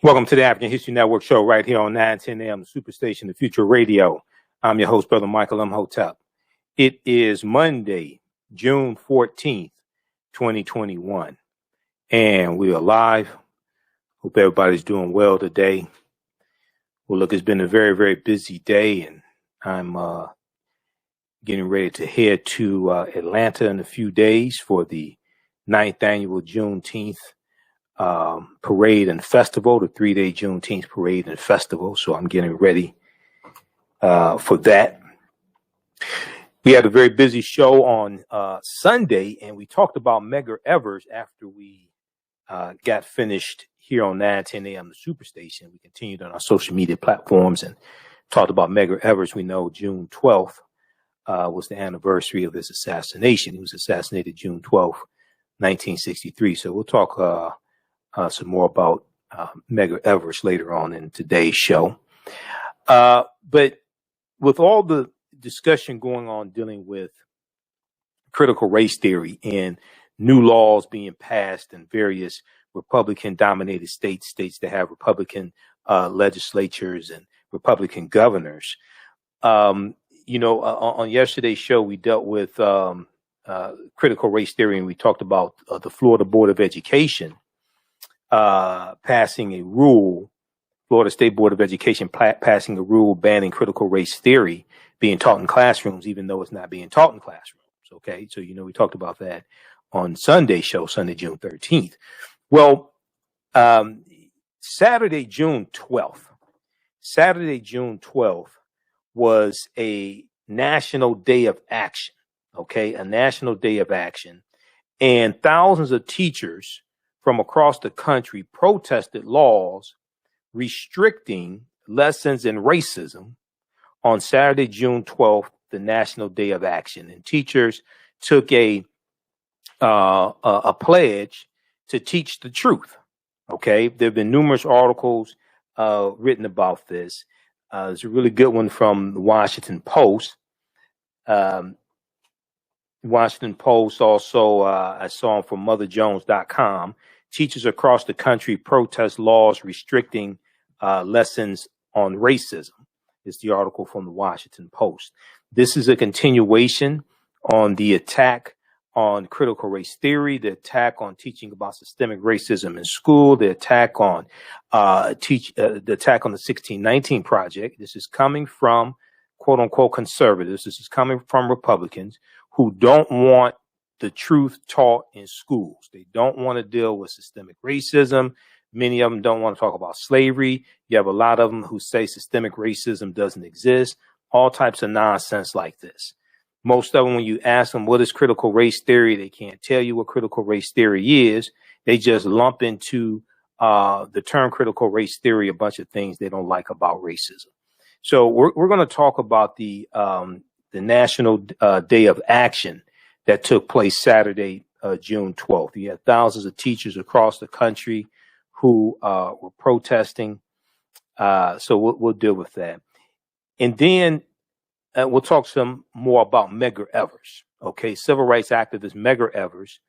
Welcome to the African History Network show right here on 910 AM, the Superstation, the Future Radio. I'm your host, Brother Michael Imhotep. It is Monday, June 14th, 2021, and we are live. Hope everybody's doing well today. Well, look, it's been a very, very busy day, and I'm getting ready to head to Atlanta in a few days for the 9th annual Juneteenth parade and festival, the 3-day Juneteenth parade and festival. So I'm getting ready for that. We had a very busy show on Sunday, and we talked about Medgar Evers after we got finished here on 910 AM, the Superstation. We continued on our social media platforms and talked about Medgar Evers. We know June 12th was the anniversary of his assassination. He was assassinated June 12th, 1963. So we'll talk some more about Medgar Evers later on in today's show. But with all the discussion going on dealing with critical race theory and new laws being passed in various Republican-dominated states that have Republican legislatures and Republican governors, on yesterday's show, we dealt with critical race theory, and we talked about the Florida Board of Education passing a rule, Florida State Board of Education passing a rule banning critical race theory being taught in classrooms, even though it's not being taught in classrooms. Okay, so we talked about that on Sunday's show, Sunday, June 13th. Well, Saturday, June 12th was a national day of action. Okay, a national day of action, and thousands of teachers from across the country protested laws restricting lessons in racism on Saturday, June 12th, the National Day of Action. And teachers took a pledge to teach the truth. Okay, there have been numerous articles written about this. There's a really good one from the Washington Post. Washington Post also, I saw from motherjones.com. Teachers across the country protest laws restricting lessons on racism. It's the article from the Washington Post. This is a continuation on the attack on critical race theory, the attack on teaching about systemic racism in school, the attack on the 1619 Project. This is coming from quote unquote conservatives. This is coming from Republicans who don't want the truth taught in schools. They don't want to deal with systemic racism. Many of them don't want to talk about slavery. You have a lot of them who say systemic racism doesn't exist. All types of nonsense like this. Most of them, when you ask them what is critical race theory, they can't tell you what critical race theory is. They just lump into the term critical race theory a bunch of things they don't like about racism. So we're going to talk about the National Day of Action that took place Saturday, June 12th. You had thousands of teachers across the country who were protesting. So we'll deal with that. And then we'll talk some more about Medgar Evers, okay, civil rights activist Medgar Evers,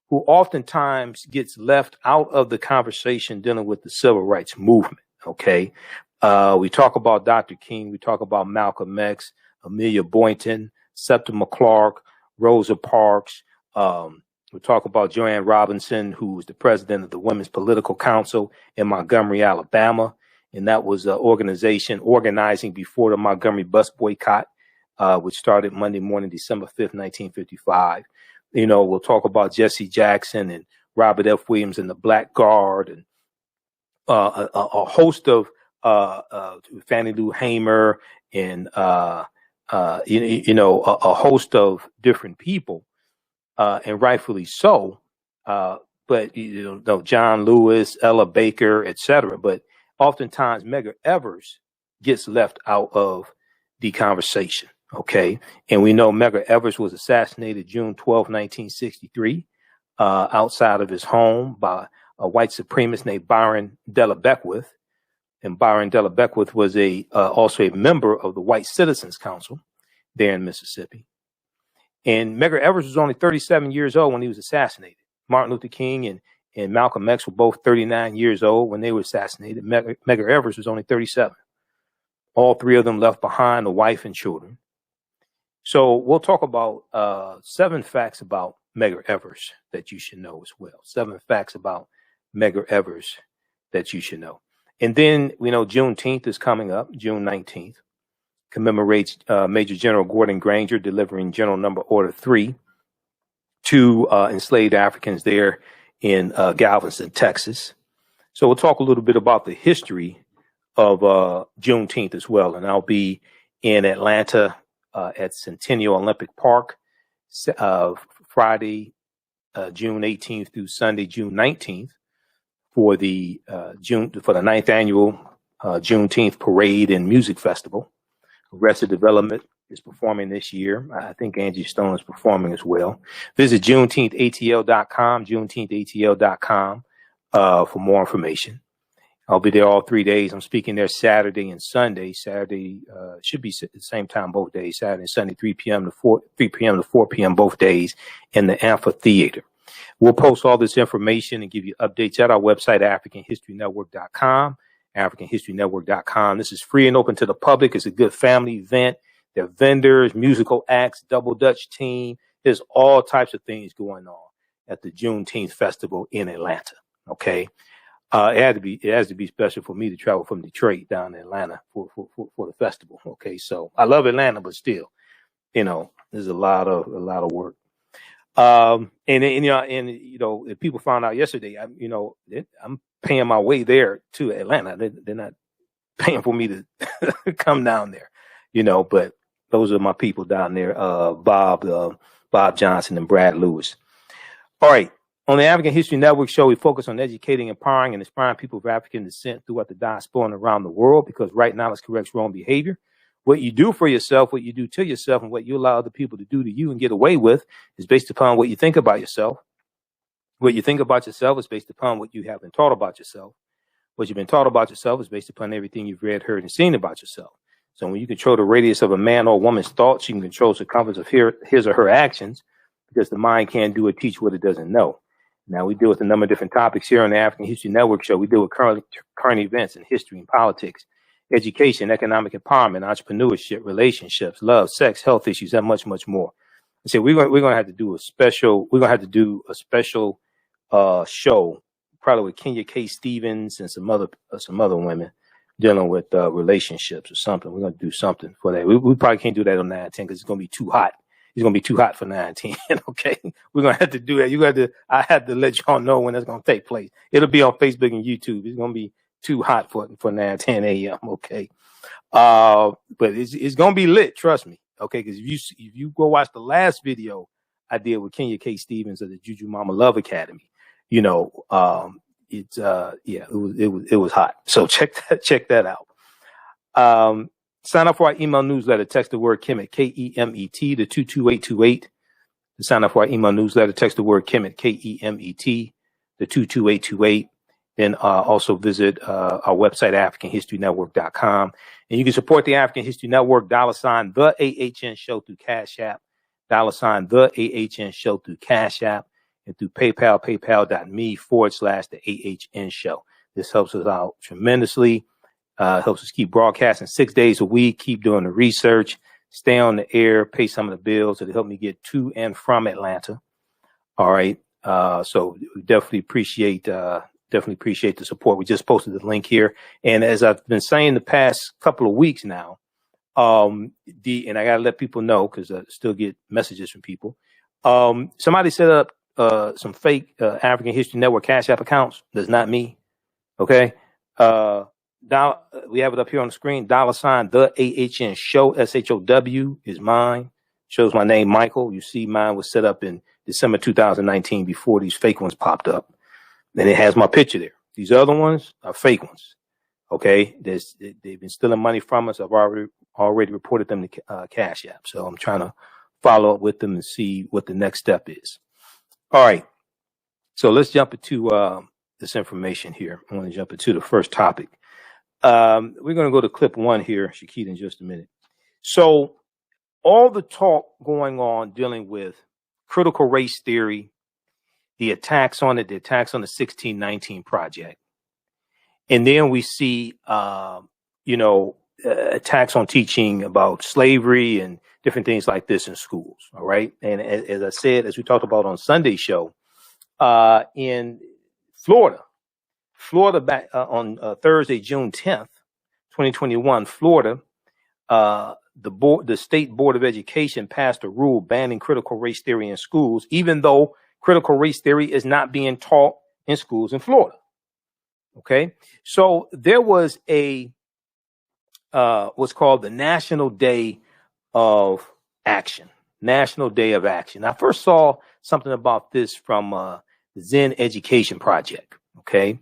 who oftentimes gets left out of the conversation dealing with the civil rights movement, okay? We talk about Dr. King, we talk about Malcolm X, Amelia Boynton, Septima Clark, Rosa Parks. We talk about Joanne Robinson, who was the president of the Women's Political Council in Montgomery, Alabama. And that was an organization organizing before the Montgomery bus boycott, which started Monday morning, December 5th, 1955. We'll talk about Jesse Jackson and Robert F. Williams and the Black Guard, and a host of Fannie Lou Hamer and a host of different people, and rightfully so. But John Lewis, Ella Baker, etc. But oftentimes Medgar Evers gets left out of the conversation. Okay, and we know Medgar Evers was assassinated June 12, 1963, outside of his home by a white supremacist named Byron Della Beckwith. And Byron Della Beckwith was also a member of the White Citizens Council there in Mississippi. And Medgar Evers was only 37 years old when he was assassinated. Martin Luther King and Malcolm X were both 39 years old when they were assassinated. Medgar Evers was only 37. All three of them left behind a wife and children. So we'll talk about 7 facts about Medgar Evers that you should know as well. 7 facts about Medgar Evers that you should know. And then, we know Juneteenth is coming up, June 19th. Commemorates Major General Gordon Granger delivering General Number Order 3 to enslaved Africans there in Galveston, Texas. So we'll talk a little bit about the history of Juneteenth as well. And I'll be in Atlanta at Centennial Olympic Park Friday, June 18th through Sunday, June 19th for the 9th annual Juneteenth Parade and Music Festival. Arrested Development is performing this year. I think Angie Stone is performing as well. Visit JuneteenthATL.com, JuneteenthATL.com for more information. I'll be there all 3 days. I'm speaking there Saturday and Sunday. Saturday should be at the same time both days. Saturday and Sunday, 3 p.m. to 4 p.m. both days in the amphitheater. We'll post all this information and give you updates at our website, AfricanHistoryNetwork.com. AfricanHistoryNetwork.com. This is free and open to the public. It's a good family event. There are vendors, musical acts, double Dutch team. There's all types of things going on at the Juneteenth Festival in Atlanta. Okay. It has to be special for me to travel from Detroit down to Atlanta for the festival. Okay. So I love Atlanta, but still, there's a lot of work. If people found out yesterday, I'm paying my way there to Atlanta. They're not paying for me to come down there, but those are my people down there. Bob Johnson and Brad Lewis. All right. On the African History Network show, we focus on educating, empowering, and inspiring people of African descent throughout the diaspora and around the world, because right knowledge corrects wrong behavior. What you do for yourself, what you do to yourself, and what you allow other people to do to you and get away with is based upon what you think about yourself. What you think about yourself is based upon what you have been taught about yourself. What you've been taught about yourself is based upon everything you've read, heard, and seen about yourself. So when you control the radius of a man or woman's thoughts, you can control the circumference of his or her actions, because the mind can't do or teach what it doesn't know. Now, we deal with a number of different topics here on the African History Network show. We deal with current events in history and politics, education, economic empowerment, entrepreneurship, relationships, love, sex, health issues, and much, much more. I said we're going to have to do a special. We're going to have to do a special show, probably with Kenya K. Stevens and some other women dealing with relationships or something. We're going to do something for that. We probably can't do that on 9/10 because it's going to be too hot. It's going to be too hot for 9/10. Okay, we're going to have to do that. I have to let y'all know when that's going to take place. It'll be on Facebook and YouTube. It's going to be too hot for 9:10 a.m. Okay, but it's going to be lit. Trust me. Okay, because if you go watch the last video I did with Kenya K. Stevens of the Juju Mama Love Academy, it was hot. So check that out. Sign up for our email newsletter. Text the word Kemet, Kemet, to 22828. To sign up for our email newsletter, text the word Kemet, Kemet, to 22828. Then also visit our website, AfricanHistoryNetwork.com. And you can support the African History Network, $ the AHN Show through Cash App, $ the AHN Show through Cash App, and through PayPal, paypal.me/the AHN Show. This helps us out tremendously. Helps us keep broadcasting 6 days a week, keep doing the research, stay on the air, pay some of the bills. It'll help me get to and from Atlanta. All right. So we definitely appreciate the support. We just posted the link here. And as I've been saying the past couple of weeks now, and I got to let people know because I still get messages from people. Somebody set up some fake African History Network Cash App accounts. That's not me. Okay. We have it up here on the screen. $ the AHN Show, SHOW is mine. Shows my name, Michael. You see mine was set up in December 2019 before these fake ones popped up. And it has my picture there. These other ones are fake ones. Okay. They've been stealing money from us. I've already reported them to Cash App. So I'm trying to follow up with them and see what the next step is. All right. So let's jump into this information here. I want to jump into the first topic. We're going to go to clip 1 here, Shakita, in just a minute. So all the talk going on dealing with critical race theory, the attacks on it, the attacks on the 1619 Project. And then we see, attacks on teaching about slavery and different things like this in schools. All right. And as I said, as we talked about on Sunday's show, in Florida back on Thursday, June 10th, 2021, Florida, the State Board of Education passed a rule banning critical race theory in schools, even though critical race theory is not being taught in schools in Florida. Okay, so there was a what's called the National Day of Action. National Day of Action. I first saw something about this from the Zen Education Project. Okay,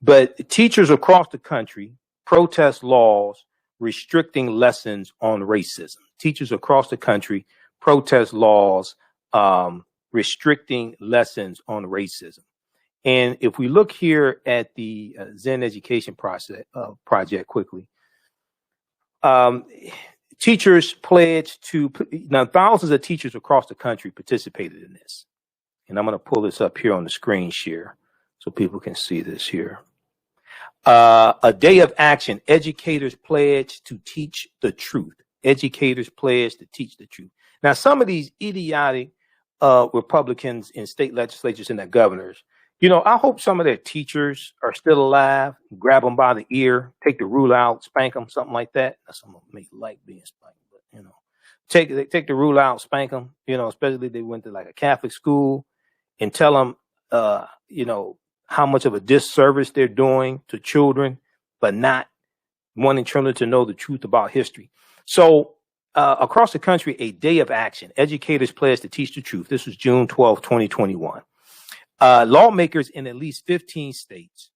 but teachers across the country protest laws restricting lessons on racism. Teachers across the country protest laws restricting lessons on racism. And if we look here at the Zen Education Project quickly, teachers pledged to, now thousands of teachers across the country participated in this. And I'm going to pull this up here on the screen share so people can see this here. A day of action, educators pledge to teach the truth. Educators pledge to teach the truth. Now, some of these idiotic Republicans in state legislatures and their governors, I hope some of their teachers are still alive. Grab them by the ear, take the ruler out, spank them, something like that. Now, some of them may like being spanked, but take the ruler out, spank them. Especially if they went to like a Catholic school, and tell them, how much of a disservice they're doing to children, but not wanting children to know the truth about history. So across the country, a day of action. Educators pledge to teach the truth. This was June 12, 2021. Lawmakers in at least 15 states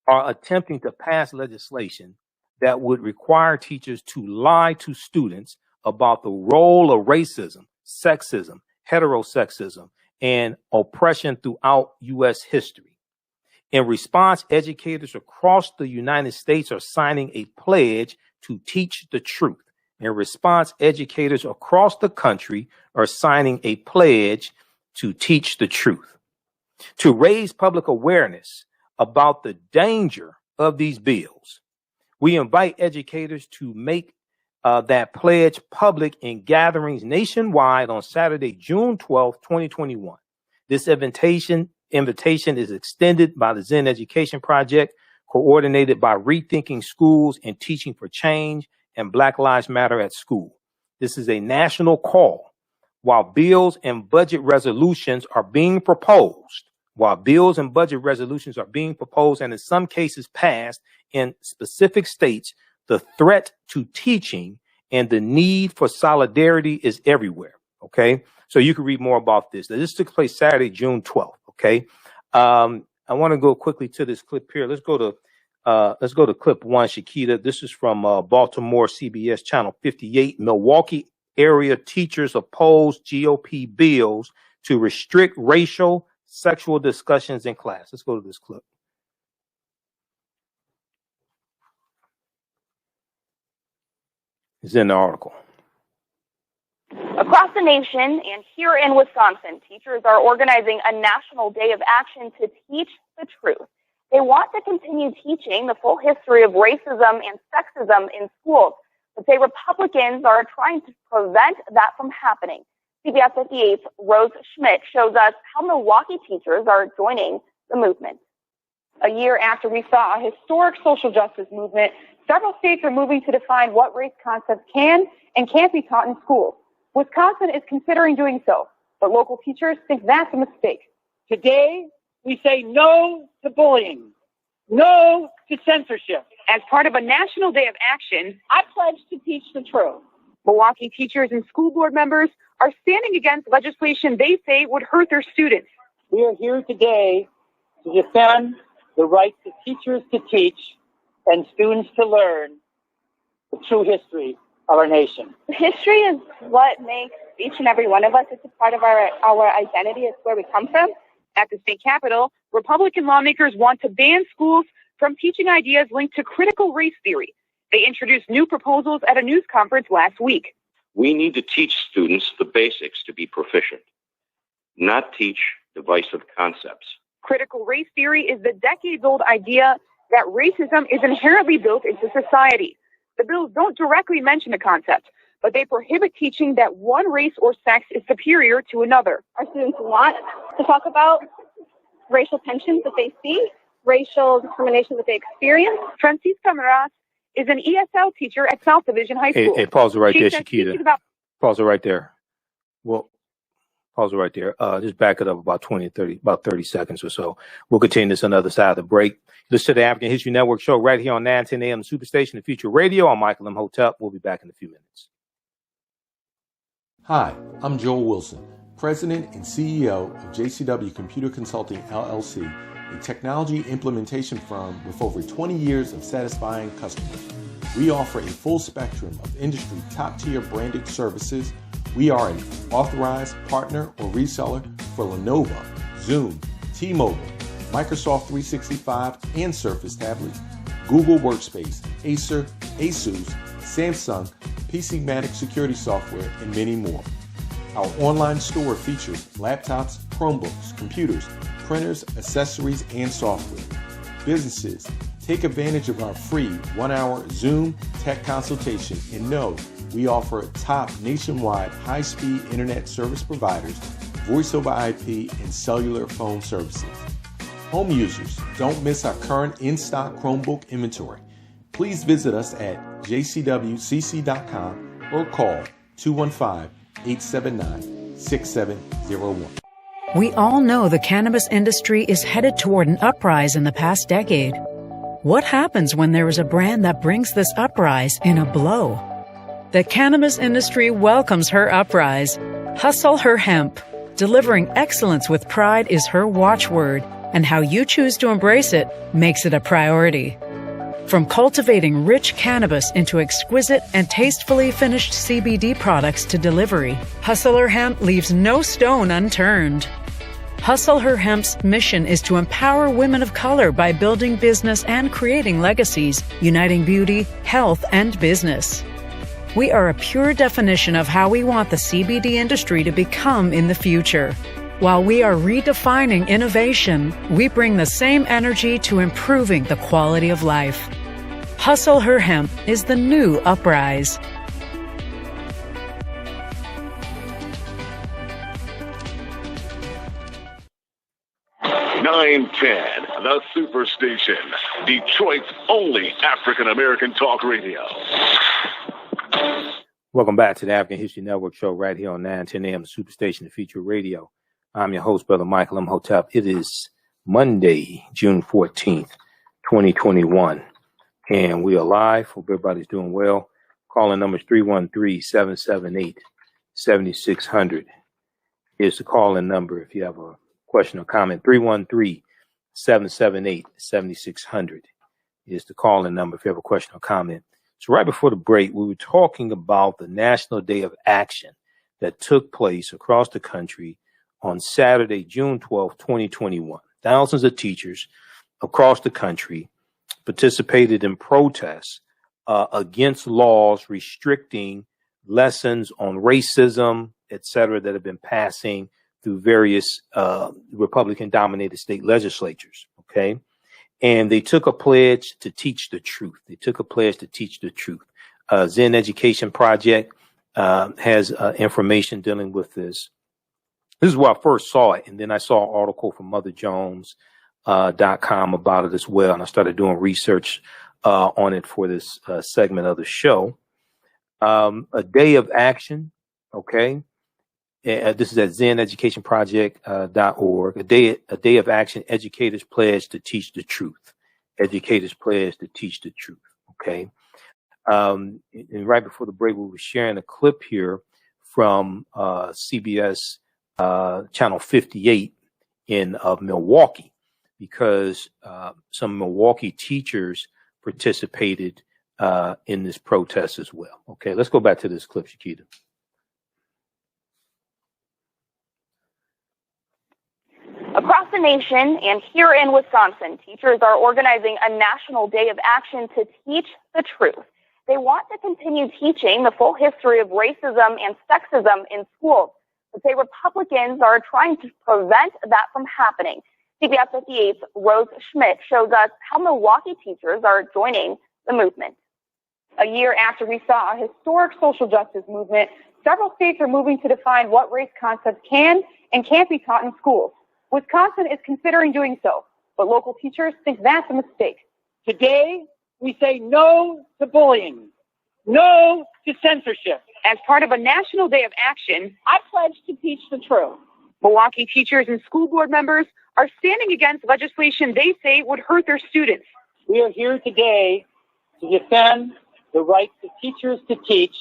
are attempting to pass legislation that would require teachers to lie to students about the role of racism, sexism, heterosexism, and oppression throughout U.S. history. In response, educators across the United States are signing a pledge to teach the truth. In response, educators across the country are signing a pledge to teach the truth. To raise public awareness about the danger of these bills, we invite educators to make that pledge public in gatherings nationwide on Saturday, June 12, 2021. This invitation is extended by the Zen Education Project, coordinated by Rethinking Schools and Teaching for Change and Black Lives Matter at School. This is a national call. While bills and budget resolutions are being proposed, and in some cases passed in specific states, the threat to teaching and the need for solidarity is everywhere. Okay, so you can read more about this. Now, this took place Saturday, June 12th. Okay, I want to go quickly to this clip here. Let's go to clip one, Shakita. This is from Baltimore CBS Channel 58. Milwaukee area teachers oppose GOP bills to restrict racial, sexual discussions in class. Let's go to this clip. It's in the article. Across the nation and here in Wisconsin, teachers are organizing a national day of action to teach the truth. They want to continue teaching the full history of racism and sexism in schools, but say Republicans are trying to prevent that from happening. CBS 58's Rose Schmidt shows us how Milwaukee teachers are joining the movement. A year after we saw a historic social justice movement, several states are moving to define what race concepts can and can't be taught in schools. Wisconsin is considering doing so, but local teachers think that's a mistake. Today, we say no to bullying, no to censorship. As part of a national day of action, I pledge to teach the truth. Milwaukee teachers and school board members are standing against legislation they say would hurt their students. We are here today to defend the right of teachers to teach and students to learn the true history of our nation. History is what makes each and every one of us. It's a part of our identity. It's where we come from. At the state capitol, Republican lawmakers want to ban schools from teaching ideas linked to critical race theory. They introduced new proposals at a news conference last week. We need to teach students the basics to be proficient, not teach divisive concepts. Critical race theory is the decades-old idea that racism is inherently built into society. The bills don't directly mention the concept, but they prohibit teaching that one race or sex is superior to another. Our students want to talk about racial tensions that they see, racial discrimination that they experience. Francisca Meraz is an ESL teacher at South Division High School. Hey, pause it right there, Shakita. About- pause it right there. Well, pause it right there. Just back it up about 30 seconds or so. We'll continue this on the other side of the break. Listen to the African History Network show right here on 910 AM Superstation, the Future Radio. I'm Michael Imhotep. We'll be back in a few minutes. Hi, I'm Joel Wilson, President and CEO of JCW Computer Consulting, LLC, a technology implementation firm with over 20 years of satisfying customers. We offer a full spectrum of industry top-tier branded services. We are an authorized partner or reseller for Lenovo, Zoom, T-Mobile, Microsoft 365 and Surface tablets, Google Workspace, Acer, Asus, Samsung, PCmatic security software, and many more. Our online store features laptops, Chromebooks, computers, printers, accessories, and software. Businesses, take advantage of our free 1-hour Zoom tech consultation and know we offer top nationwide high-speed internet service providers, voice over IP, and cellular phone services. Home users, don't miss our current in-stock Chromebook inventory. Please visit us at jcwcc.com or call 215-879-6701. We all know the cannabis industry is headed toward an uprise in the past decade. What happens when there is a brand that brings this uprise in a blow? The cannabis industry welcomes her uprise. Hustle her hemp. Delivering excellence with pride is her watchword, and how you choose to embrace it makes it a priority. From cultivating rich cannabis into exquisite and tastefully finished CBD products to delivery, Hustle Her Hemp leaves no stone unturned. Hustle Her Hemp's mission is to empower women of color by building business and creating legacies, uniting beauty, health, and business. We are a pure definition of how we want the CBD industry to become in the future. While we are redefining innovation, we bring the same energy to improving the quality of life. Hustle Her Hemp is the new uprise. (910), the Superstation, Detroit's only African-American talk radio. Welcome back to the African History Network show right here on 910 AM Superstation, the Future Radio. I'm your host, Brother Michael Imhotep. It is Monday, June 14th, 2021, and we are live. Hope everybody's doing well. Calling number is 313-778-7600 is the call-in number if you have a question or comment. 313-778-7600 is the call-in number if you have a question or comment. So right before the break, we were talking about the National Day of Action that took place across the country on Saturday, June 12, 2021. Thousands of teachers across the country participated in protests against laws restricting lessons on racism, et cetera, that have been passing through various Republican-dominated state legislatures, okay? And they took a pledge to teach the truth. Zen Education Project has information dealing with this. This is where I first saw it, and then I saw an article from MotherJones.com about it as well, and I started doing research on it for this segment of the show. A day of action, okay? This is at zeneducationproject.org. A day of action, educators pledge to teach the truth. Okay? And right before the break, we were sharing a clip here from CBS Channel 58 of Milwaukee, because some Milwaukee teachers participated in this protest as well. Okay, let's go back to this clip, Shakita. Across the nation and here in Wisconsin, teachers are organizing a national day of action to teach the truth. They want to continue teaching the full history of racism and sexism in schools. but say Republicans are trying to prevent that from happening. CBS 58's Rose Schmidt shows us how Milwaukee teachers are joining the movement. A year after we saw a historic social justice movement, several states are moving to define what race concepts can and can't be taught in schools. Wisconsin is considering doing so, but local teachers think that's a mistake. Today, we say no to bullying, no to censorship. As part of a national day of action, I pledge to teach the truth. Milwaukee teachers and school board members are standing against legislation they say would hurt their students. We are here today to defend the right of teachers to teach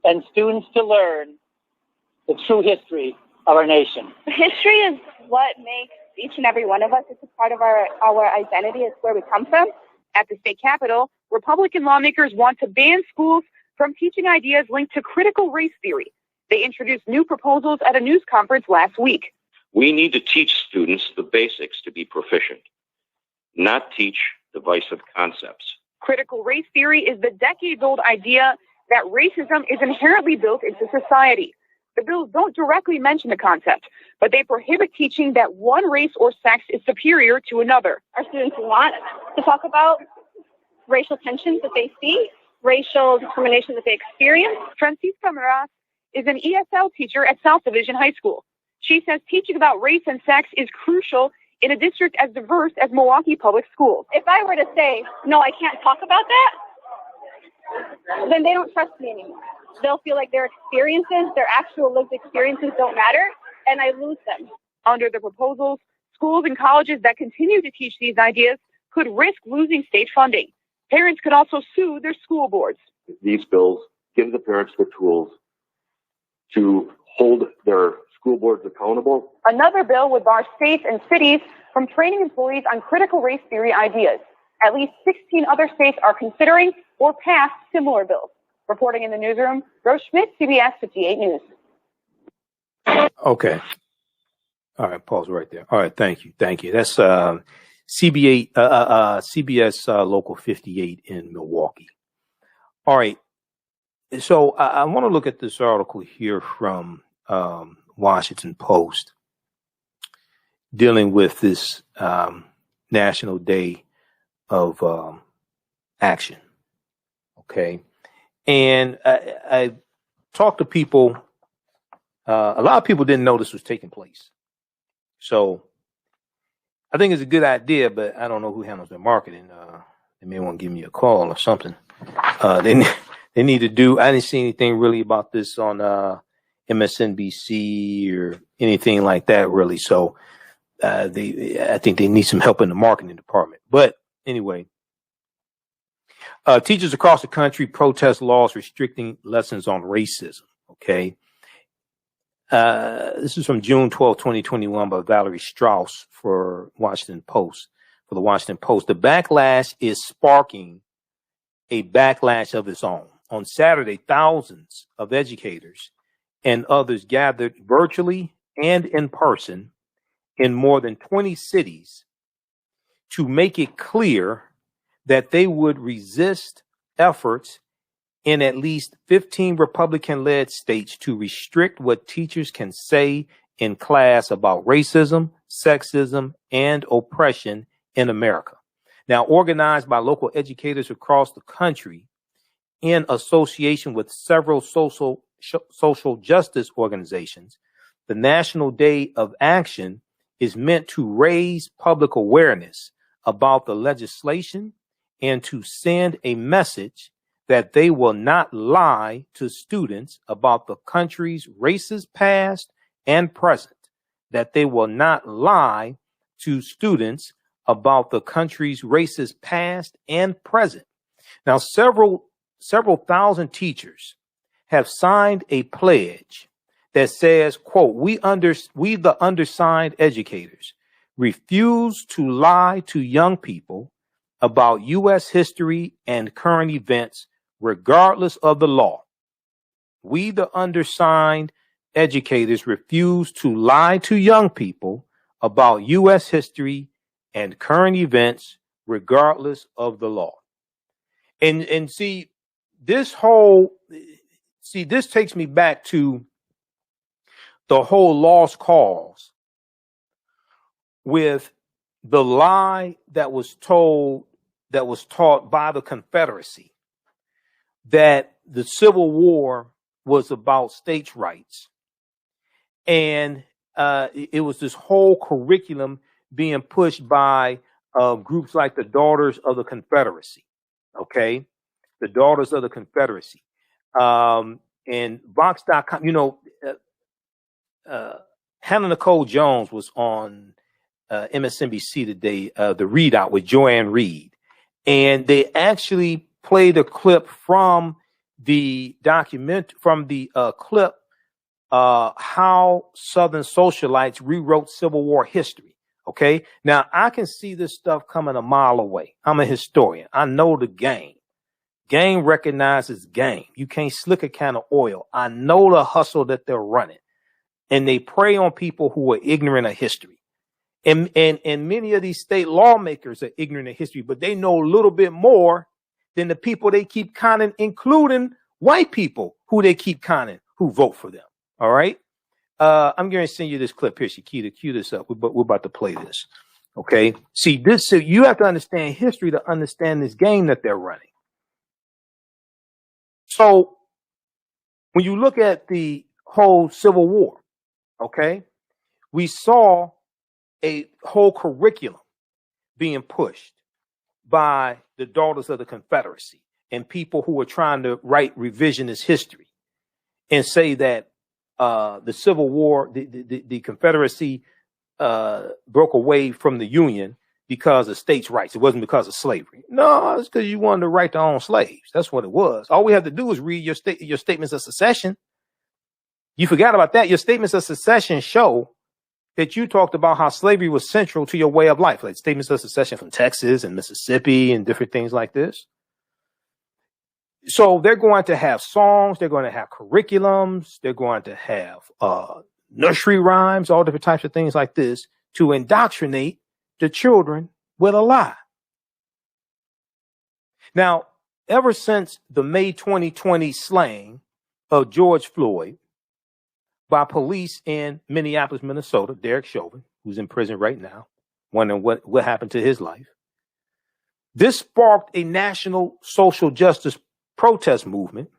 and students to learn the true history of our nation. History is what makes each and every one of us. It's a part of our identity. It's where we come from. At the state capitol, Republican lawmakers want to ban schools from teaching ideas linked to critical race theory. They introduced new proposals at a news conference last week. We need to teach students the basics to be proficient, not teach divisive concepts. Critical race theory is the decades-old idea that racism is inherently built into society. The bills don't directly mention the concept, but they prohibit teaching that one race or sex is superior to another. Our students want to talk about racial tensions that they see, racial discrimination that they experience. Francisca Meraz is an ESL teacher at South Division High School. She says teaching about race and sex is crucial in a district as diverse as Milwaukee Public Schools. If I were to say, no, I can't talk about that, then they don't trust me anymore. They'll feel like their experiences, their actual lived experiences don't matter, and I lose them. Under the proposals, schools and colleges that continue to teach these ideas could risk losing state funding. Parents could also sue their school boards. These bills give the parents the tools to hold their school boards accountable. Another bill would bar states and cities from training employees on critical race theory ideas. At least 16 other states are considering or passed similar bills. Reporting in the newsroom, Rose Schmidt, CBS 58 News. Okay. All right, pause right there. All right, thank you. That's CBS Local 58 in Milwaukee. All right. So I want to look at this article here from Washington Post dealing with this National Day of Action. Okay. And I talked to people. A lot of people didn't know this was taking place. So I think it's a good idea, but I don't know who handles their marketing. They may want to give me a call or something. They need to do. I didn't see anything really about this on MSNBC or anything like that, really. So I think they need some help in the marketing department. But anyway, teachers across the country protest laws restricting lessons on racism. Okay. This is from June 12, 2021 by Valerie Strauss for the Washington Post. The backlash is sparking a backlash of its own. On Saturday, thousands of educators and others gathered virtually and in person in more than 20 cities to make it clear that they would resist efforts in at least 15 Republican-led states to restrict what teachers can say in class about racism, sexism, and oppression in America. Now, organized by local educators across the country in association with several social justice organizations, the National Day of Action is meant to raise public awareness about the legislation and to send a message that they will not lie to students about the country's racist past and present, that they will not lie to students about the country's racist past and present. Now, several thousand teachers have signed a pledge that says, quote, we the undersigned educators refuse to lie to young people about U.S. history and current events, regardless of the law. We, the undersigned educators, refuse to lie to young people about U.S. history and current events, regardless of the law. And see, this takes me back to the whole lost cause with the lie that was taught by the Confederacy that the Civil War was about states' rights. And it was this whole curriculum being pushed by groups like the Daughters of the Confederacy. Okay. The Daughters of the Confederacy. And Vox.com, Hannah Nicole Jones was on MSNBC today, the Readout with Joanne Reed. And they actually played a clip from the clip, how Southern socialites rewrote Civil War history. Okay. Now I can see this stuff coming a mile away. I'm a historian. I know the game. Game recognizes game. You can't slick a can of oil. I know the hustle that they're running, and they prey on people who are ignorant of history. And many of these state lawmakers are ignorant of history, but they know a little bit more than the people they keep conning, including white people who they keep conning, who vote for them. All right. I'm going to send you this clip here, Shakita. Cue this up. We're about to play this. Okay. See this. So you have to understand history to understand this game that they're running. So when you look at the whole Civil War, okay, we saw a whole curriculum being pushed by the Daughters of the Confederacy and people who were trying to write revisionist history and say that the Civil War, the Confederacy broke away from the Union because of states' rights. It wasn't because of slavery. No, it's because you wanted to right to own slaves. That's what it was. All we have to do is read your statements of secession. You forgot about that. Your statements of secession show that you talked about how slavery was central to your way of life, like statements of secession from Texas and Mississippi and different things like this. So they're going to have songs, they're going to have curriculums, they're going to have nursery rhymes, all different types of things like this to indoctrinate the children with a lie. Now, ever since the May 2020 slaying of George Floyd by police in Minneapolis, Minnesota, Derek Chauvin, who's in prison right now, wondering what happened to his life, this sparked a national social justice protest movement,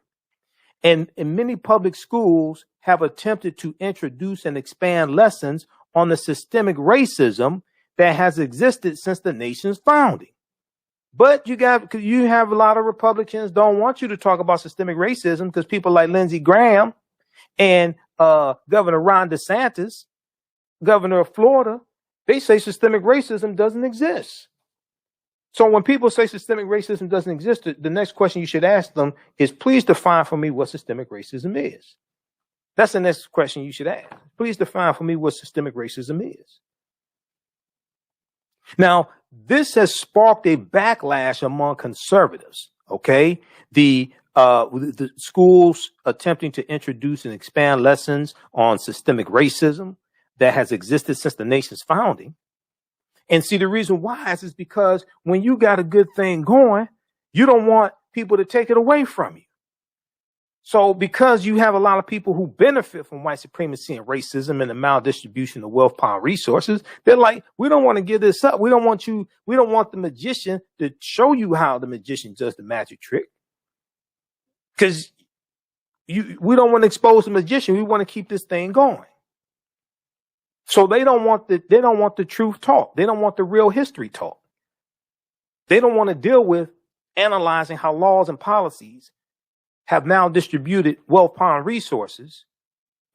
and many public schools have attempted to introduce and expand lessons on the systemic racism that has existed since the nation's founding. But you have a lot of Republicans don't want you to talk about systemic racism because people like Lindsey Graham and Governor Ron DeSantis, governor of Florida, they say systemic racism doesn't exist. So when people say systemic racism doesn't exist, the next question you should ask them is, please define for me what systemic racism is. That's the next question you should ask. Please define for me what systemic racism is. Now, this has sparked a backlash among conservatives. Okay. The schools attempting to introduce and expand lessons on systemic racism that has existed since the nation's founding. And see, the reason why is because when you got a good thing going, you don't want people to take it away from you. So because you have a lot of people who benefit from white supremacy and racism and the maldistribution of wealth, power, and resources, they're like, we don't want to give this up. We don't want the magician to show you how the magician does the magic trick. Because we don't want to expose the magician. We want to keep this thing going. So they don't want the truth taught. They don't want the real history taught. They don't want to deal with analyzing how laws and policies have now distributed wealth, power, and resources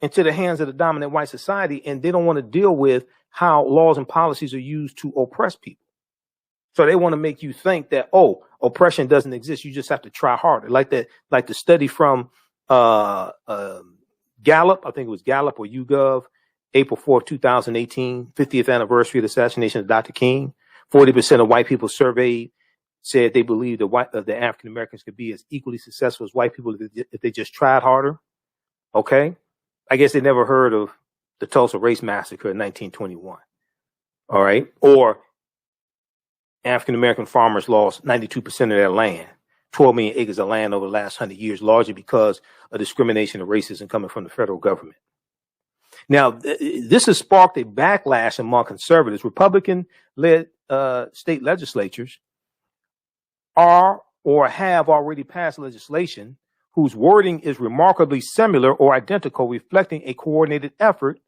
into the hands of the dominant white society. And they don't want to deal with how laws and policies are used to oppress people. So they want to make you think that, oh, oppression doesn't exist. You just have to try harder. Like the study from Gallup, I think it was Gallup or YouGov, April 4th, 2018, 50th anniversary of the assassination of Dr. King. 40% of white people surveyed said they believe the African Americans could be as equally successful as white people if they just tried harder. Okay. I guess they never heard of the Tulsa Race Massacre in 1921. All right. Or African American farmers lost 92% of their land, 12 million acres of land over the last 100 years, largely because of discrimination and racism coming from the federal government. Now, this has sparked a backlash among conservatives. Republican-led state legislatures are or have already passed legislation whose wording is remarkably similar or identical, reflecting a coordinated effort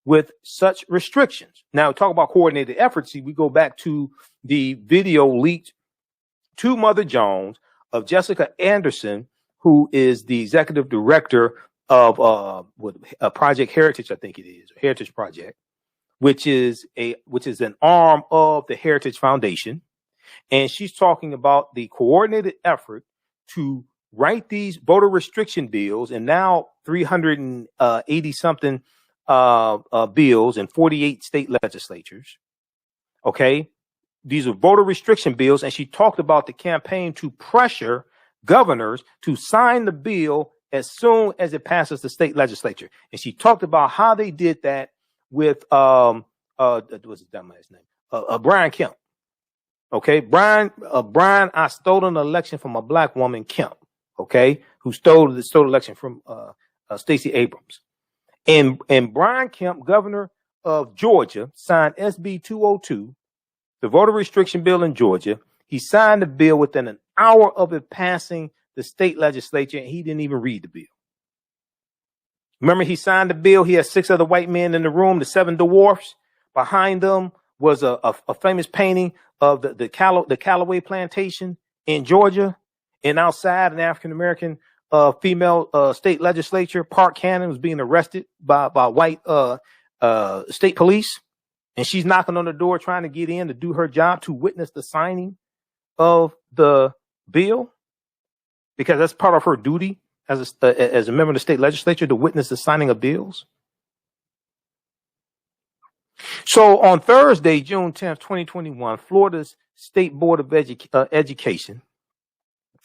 with such restrictions. Now, talk about coordinated efforts. See, we go back to the video leaked to Mother Jones of Jessica Anderson, who is the executive director of Project Heritage, I think it is, Heritage Project, which is an arm of the Heritage Foundation. And she's talking about the coordinated effort to write these voter restriction bills, and now 380 something bills in 48 state legislatures. Okay. These are voter restriction bills. And she talked about the campaign to pressure governors to sign the bill as soon as it passes the state legislature. And she talked about how they did that with, what's his dumbass name? Brian Kemp. Okay. Brian, I stole an election from a black woman, Kemp. Okay. Who stole the election from, Stacey Abrams. And Brian Kemp, governor of Georgia, signed SB 202, the voter restriction bill in Georgia. He signed the bill within an hour of it passing the state legislature, and he didn't even read the bill. Remember, he signed the bill. He had 6 other white men in the room, the 7 dwarfs. Behind them was a famous painting of the Callaway plantation in Georgia. And outside, an African-American female state legislature, Park Cannon, was being arrested by white state police. And she's knocking on the door trying to get in to do her job, to witness the signing of the bill, because that's part of her duty as a member of the state legislature, to witness the signing of bills. So on Thursday, June 10th, 2021, Florida's State Board of Education,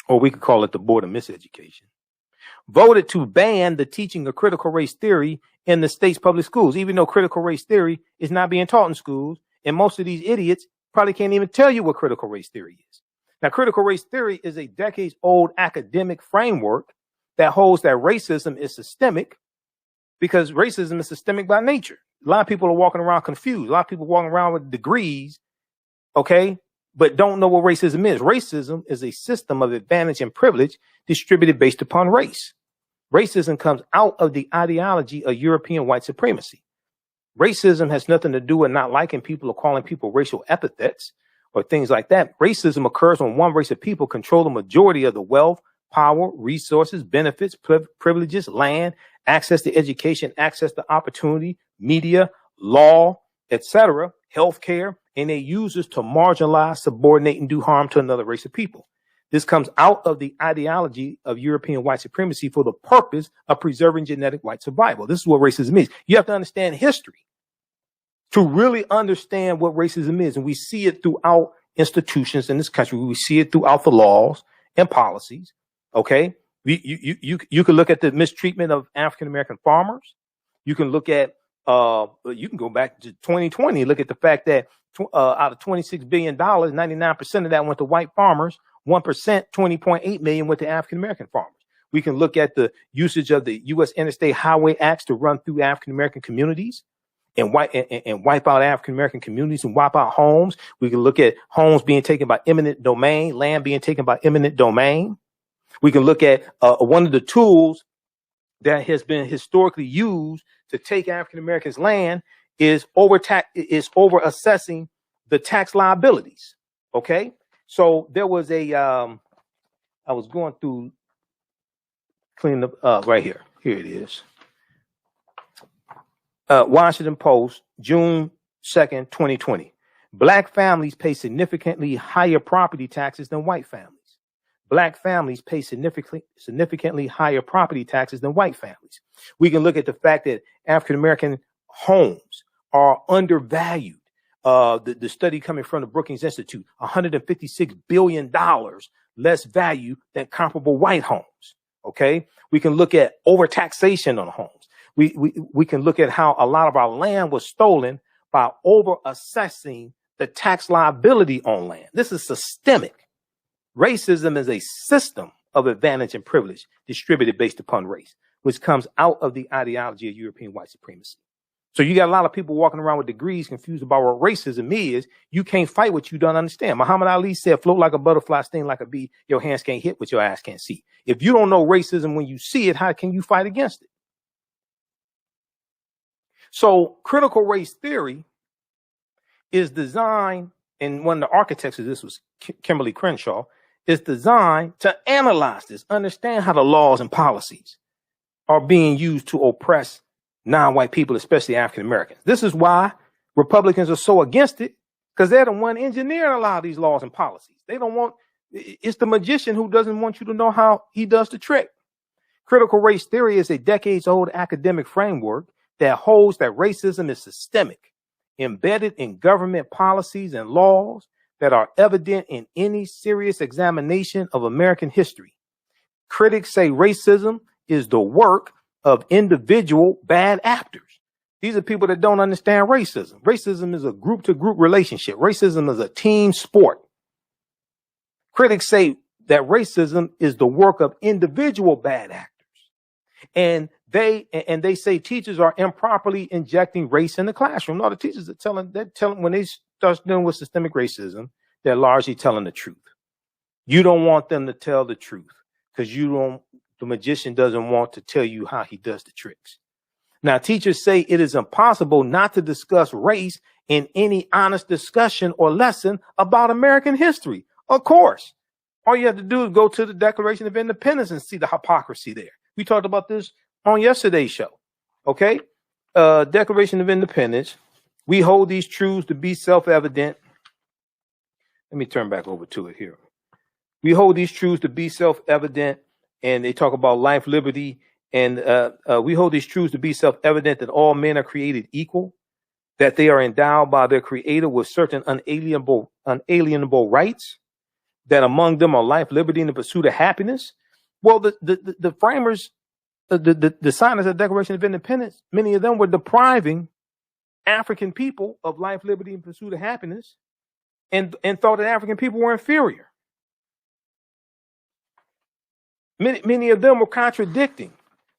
or we could call it the Board of Miseducation, voted to ban the teaching of critical race theory in the state's public schools, even though critical race theory is not being taught in schools. And most of these idiots probably can't even tell you what critical race theory is. Now, critical race theory is a decades-old academic framework that holds that racism is systemic, because racism is systemic by nature. A lot of people are walking around confused. A lot of people walking around with degrees, okay, but don't know what racism is. Racism is a system of advantage and privilege distributed based upon race. Racism comes out of the ideology of European white supremacy. Racism has nothing to do with not liking people or calling people racial epithets or things like that. Racism occurs when one race of people control the majority of the wealth, power, resources, benefits, privileges, land, access to education, access to opportunity, media, law, etc., healthcare, and they use this to marginalize, subordinate, and do harm to another race of people. This comes out of the ideology of European white supremacy for the purpose of preserving genetic white survival. This is what racism is. You have to understand history to really understand what racism is. And we see it throughout institutions in this country. We see it throughout the laws and policies. Okay. You can look at the mistreatment of African-American farmers. You can look at, you can go back to 2020, look at the fact that out of $26 billion, 99% of that went to white farmers. 1%, $20.8 million went to African-American farmers. We can look at the usage of the U.S. Interstate Highway Acts to run through African-American communities and wipe out African-American communities and wipe out homes. We can look at homes being taken by eminent domain, land being taken by eminent domain. We can look at one of the tools that has been historically used to take African-Americans' land is over assessing the tax liabilities. Okay. So there was I was going through, cleaning up right here. Here it is. Washington Post, June 2nd, 2020. Black families pay significantly higher property taxes than white families. Black families pay significantly higher property taxes than white families. We can look at the fact that African-American homes are undervalued. The study coming from the Brookings Institute, $156 billion less value than comparable white homes. Okay. We can look at overtaxation on homes. We can look at how a lot of our land was stolen by over assessing the tax liability on land. This is systemic. Racism is a system of advantage and privilege distributed based upon race, which comes out of the ideology of European white supremacy. So you got a lot of people walking around with degrees confused about what racism is. You can't fight what you don't understand. Muhammad Ali said, float like a butterfly, sting like a bee. Your hands can't hit what your ass can't see. If you don't know racism when you see it, how can you fight against it? So critical race theory is designed, and one of the architects of this was Kimberly Crenshaw, is designed to analyze this, understand how the laws and policies are being used to oppress non-white people, especially African Americans. This is why Republicans are so against it, because they're the one engineering a lot of these laws and policies. They don't want, it's the magician who doesn't want you to know how he does the trick. Critical race theory is a decades-old academic framework that holds that racism is systemic, embedded in government policies and laws that are evident in any serious examination of American history. Critics say racism is the work of individual bad actors. These are people that don't understand racism. Racism is a group-to-group relationship. Racism is a team sport. Critics say that racism is the work of individual bad actors. And they say teachers are improperly injecting race in the classroom. No, the teachers are telling when they start dealing with systemic racism, they're largely telling the truth. You don't want them to tell the truth because the magician doesn't want to tell you how he does the tricks. Now, teachers say it is impossible not to discuss race in any honest discussion or lesson about American history. Of course, all you have to do is go to the Declaration of Independence and see the hypocrisy there. We talked about this on yesterday's show. Okay. Declaration of Independence. We hold these truths to be self-evident. Let me turn back over to it here. We hold these truths to be self-evident, and they talk about life, liberty, and we hold these truths to be self-evident that all men are created equal, that they are endowed by their creator with certain unalienable rights, that among them are life, liberty, and the pursuit of happiness. Well, the framers, the signers of the Declaration of Independence, many of them were depriving African people of life, liberty, and pursuit of happiness, and thought that African people were inferior. Many of them were contradicting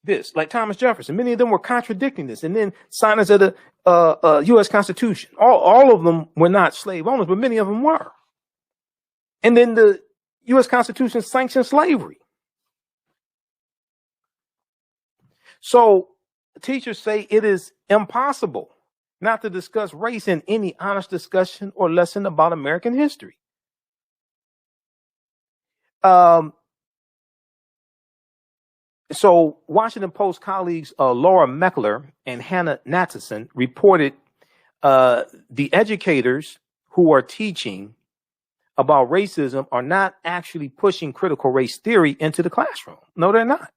this, like Thomas Jefferson. Many of them were contradicting this, and then signers of the U.S. Constitution. All of them were not slave owners, but many of them were. And then the U.S. Constitution sanctioned slavery. So teachers say it is impossible not to discuss race in any honest discussion or lesson about American history. So Washington Post colleagues Laura Meckler and Hannah Natterson reported the educators who are teaching about racism are not actually pushing critical race theory into the classroom. No, they're not.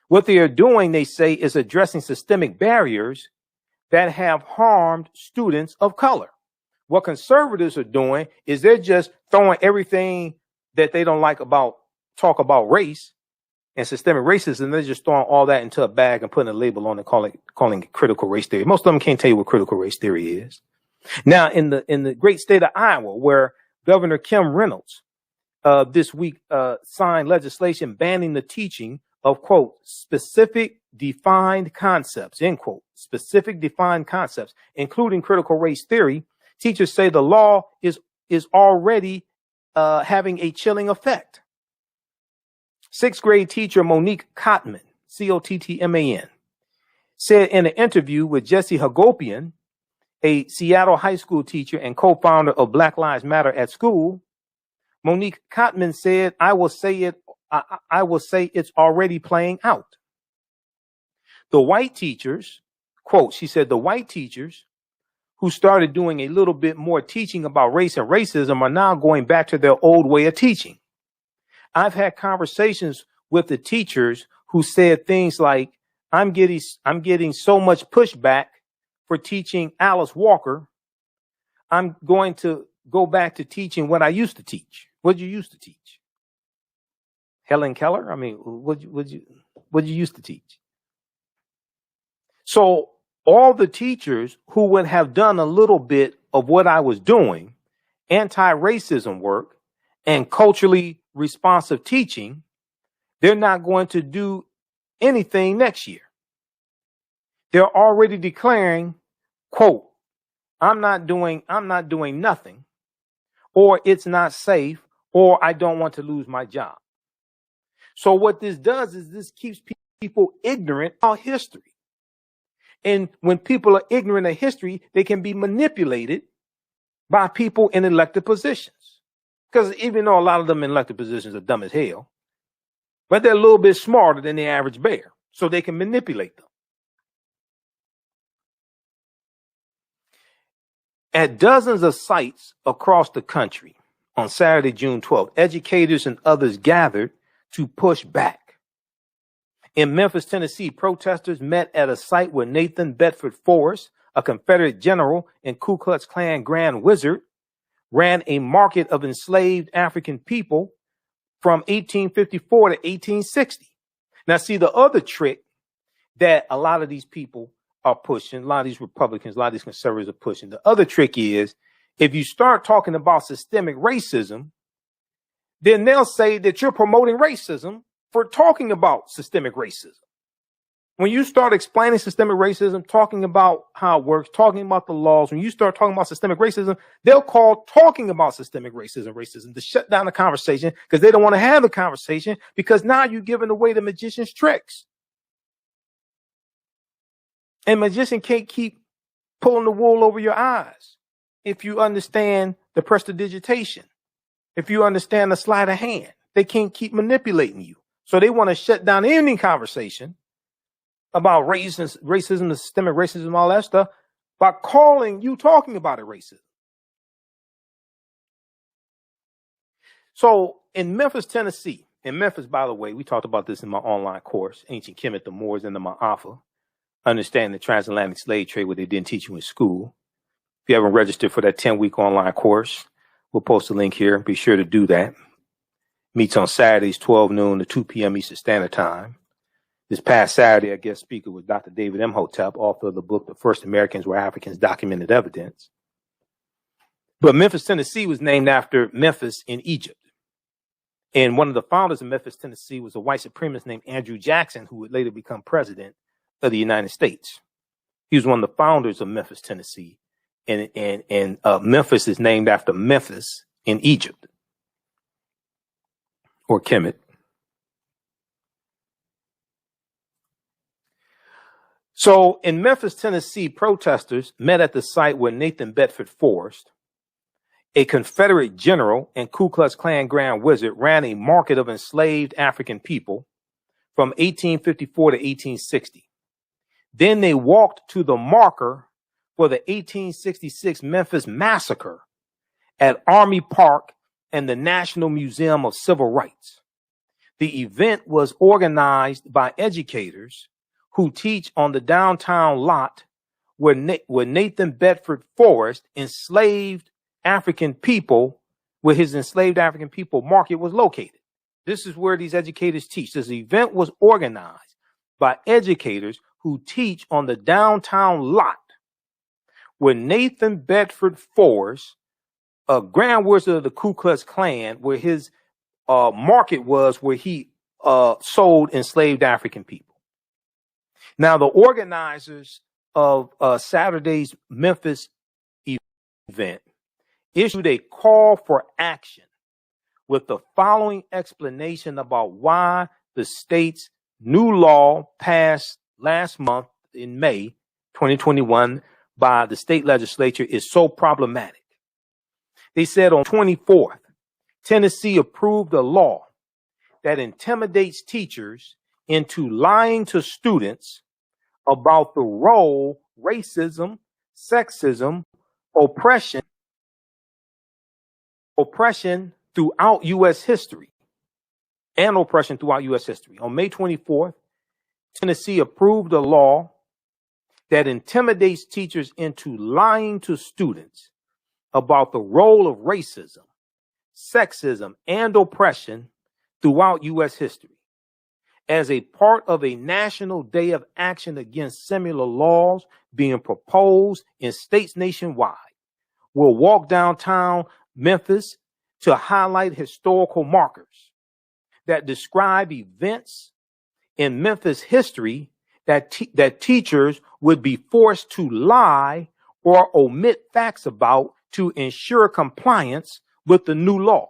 What they are doing, they say, is addressing systemic barriers that have harmed students of color. What conservatives are doing is they're just throwing everything that they don't like about talk about race and systemic racism. They're just throwing all that into a bag and putting a label on it, calling it critical race theory. Most of them can't tell you what critical race theory is. Now, in the great state of Iowa, where Governor Kim Reynolds this week signed legislation banning the teaching of, quote, specific defined concepts, end quote, specific defined concepts, including critical race theory, teachers say the law is already having a chilling effect. Sixth grade teacher Monique Cottman, Cottman, said in an interview with Jesse Hagopian, a Seattle high school teacher and co-founder of Black Lives Matter at school, Monique Cottman said, I will say it's already playing out. The white teachers, quote, she said, the white teachers who started doing a little bit more teaching about race and racism are now going back to their old way of teaching. I've had conversations with the teachers who said things like, I'm getting so much pushback for teaching Alice Walker. I'm going to go back to teaching what I used to teach. What you used to teach? Helen Keller? I mean, what you used to teach? So all the teachers who would have done a little bit of what I was doing, anti-racism work and culturally responsive teaching, they're not going to do anything next year. They're already declaring quote, I'm not doing nothing, or it's not safe, or I don't want to lose my job. So what this does is this keeps people ignorant of history. And when people are ignorant of history, they can be manipulated by people in elected positions. Because even though a lot of them in elected positions are dumb as hell, but they're a little bit smarter than the average bear, so they can manipulate them. At dozens of sites across the country on Saturday, June 12th, educators and others gathered to push back. In Memphis, Tennessee, protesters met at a site where Nathan Bedford Forrest, a Confederate general and Ku Klux Klan Grand Wizard, ran a market of enslaved African people from 1854 to 1860. Now, see, the other trick that a lot of these people are pushing, a lot of these Republicans, a lot of these conservatives are pushing, the other trick is if you start talking about systemic racism, then they'll say that you're promoting racism for talking about systemic racism. When you start explaining systemic racism, talking about how it works, talking about the laws, when you start talking about systemic racism, they'll call talking about systemic racism to shut down the conversation because they don't want to have the conversation because now you're giving away the magician's tricks. And magician can't keep pulling the wool over your eyes if you understand the prestidigitation, if you understand the sleight of hand. They can't keep manipulating you. So they want to shut down any conversation about racism, the systemic racism, all that stuff, by calling you talking about it racism. So in Memphis, Tennessee, in Memphis, by the way, we talked about this in my online course, Ancient Kemet, the Moors, and the Maafa, Understanding the Transatlantic Slave Trade, what they didn't teach you in school. If you haven't registered for that 10-week online course, we'll post a link here. Be sure to do that. Meets on Saturdays, 12 noon to 2 p.m. Eastern Standard Time. This past Saturday, our guest speaker was Dr. David Imhotep, author of the book, The First Americans Were Africans, Documented Evidence. But Memphis, Tennessee was named after Memphis in Egypt. And one of the founders of Memphis, Tennessee was a white supremacist named Andrew Jackson, who would later become president of the United States. He was one of the founders of Memphis, Tennessee. And Memphis is named after Memphis in Egypt, or Kemet. So in Memphis, Tennessee, protesters met at the site where Nathan Bedford Forrest, a Confederate general and Ku Klux Klan Grand Wizard, ran a market of enslaved African people from 1854 to 1860. Then they walked to the marker for the 1866 Memphis Massacre at Army Park and the National Museum of Civil Rights. The event was organized by educators who teach on the downtown lot where Nathan Bedford Forrest enslaved African people, where his enslaved African people market was located. This is where these educators teach. This event was organized by educators who teach on the downtown lot where Nathan Bedford Forrest, a Grand Wizard of the Ku Klux Klan, where his market was, where he sold enslaved African people. Now, the organizers of Saturday's Memphis event issued a call for action with the following explanation about why the state's new law passed last month in May 2021 by the state legislature is so problematic. They said on 24th, Tennessee approved a law that intimidates teachers into lying to students about the role racism, sexism, oppression throughout U.S. history, and oppression throughout U.S. history. On May 24th, Tennessee approved a law that intimidates teachers into lying to students about the role of racism, sexism, and oppression throughout U.S. history. As a part of a national day of action against similar laws being proposed in states nationwide, we'll walk downtown Memphis to highlight historical markers that describe events in Memphis history that teachers would be forced to lie or omit facts about to ensure compliance with the new law.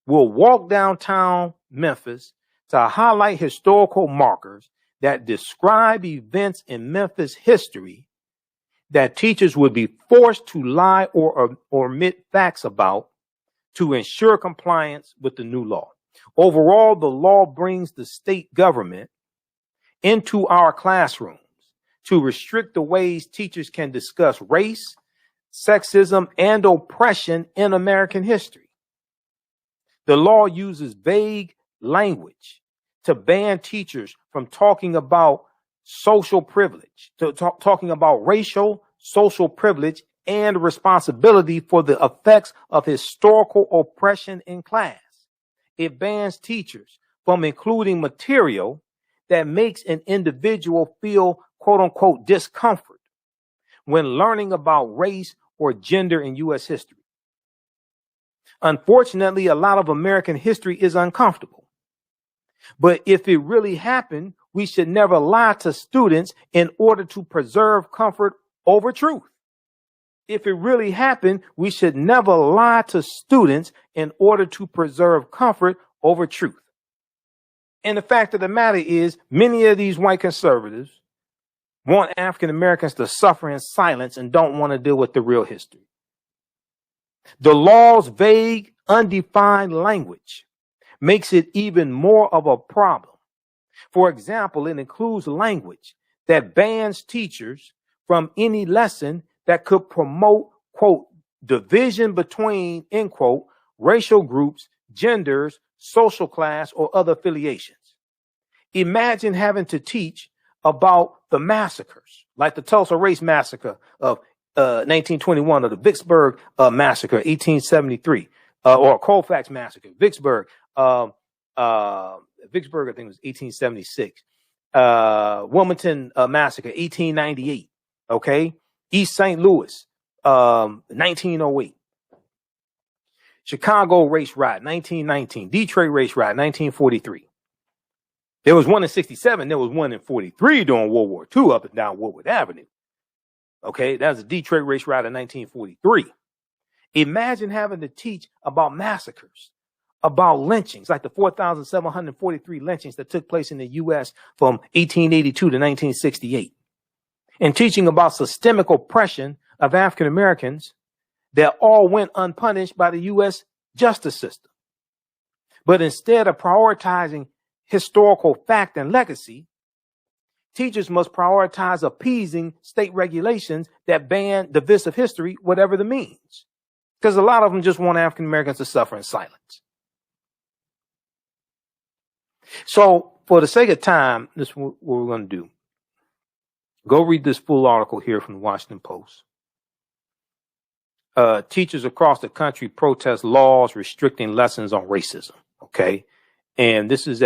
Will walk downtown Memphis to highlight historical markers that describe events in Memphis history that teachers would be forced to lie or omit facts about to ensure compliance with the new law. Overall, the law brings the state government into our classrooms to restrict the ways teachers can discuss race, sexism, and oppression in American history. The law uses vague language to ban teachers from talking about social privilege, talking about racial, social privilege, and responsibility for the effects of historical oppression in class. It bans teachers from including material that makes an individual feel, quote unquote, discomfort when learning about race or gender in U.S. history. Unfortunately, a lot of American history is uncomfortable. But if it really happened, we should never lie to students in order to preserve comfort over truth. If it really happened, we should never lie to students in order to preserve comfort over truth. And the fact of the matter is, many of these white conservatives want African Americans to suffer in silence and don't want to deal with the real history. The law's vague, undefined language makes it even more of a problem. For example, it includes language that bans teachers from any lesson that could promote, quote, division between, end quote, racial groups, genders, social class, or other affiliations. Imagine having to teach about the massacres, like the Tulsa Race Massacre of 1921, or the Vicksburg Massacre, 1873, or Colfax Massacre, Vicksburg, I think it was 1876, Wilmington Massacre, 1898, okay, East St. Louis, 1908, Chicago Race Riot, 1919, Detroit Race Riot, 1943. There was one in 67, there was one in 43 during World War II up and down Woodward Avenue. Okay, that was the Detroit Race Riot in 1943. Imagine having to teach about massacres, about lynchings, like the 4,743 lynchings that took place in the U.S. from 1882 to 1968, and teaching about systemic oppression of African Americans that all went unpunished by the U.S. justice system. But instead of prioritizing historical fact and legacy, teachers must prioritize appeasing state regulations that ban divisive history, whatever the means. Because a lot of them just want African Americans to suffer in silence. So for the sake of time, this is what we're going to do. Go read this full article here from the Washington Post. Teachers across the country protest laws restricting lessons on racism. Okay. And this was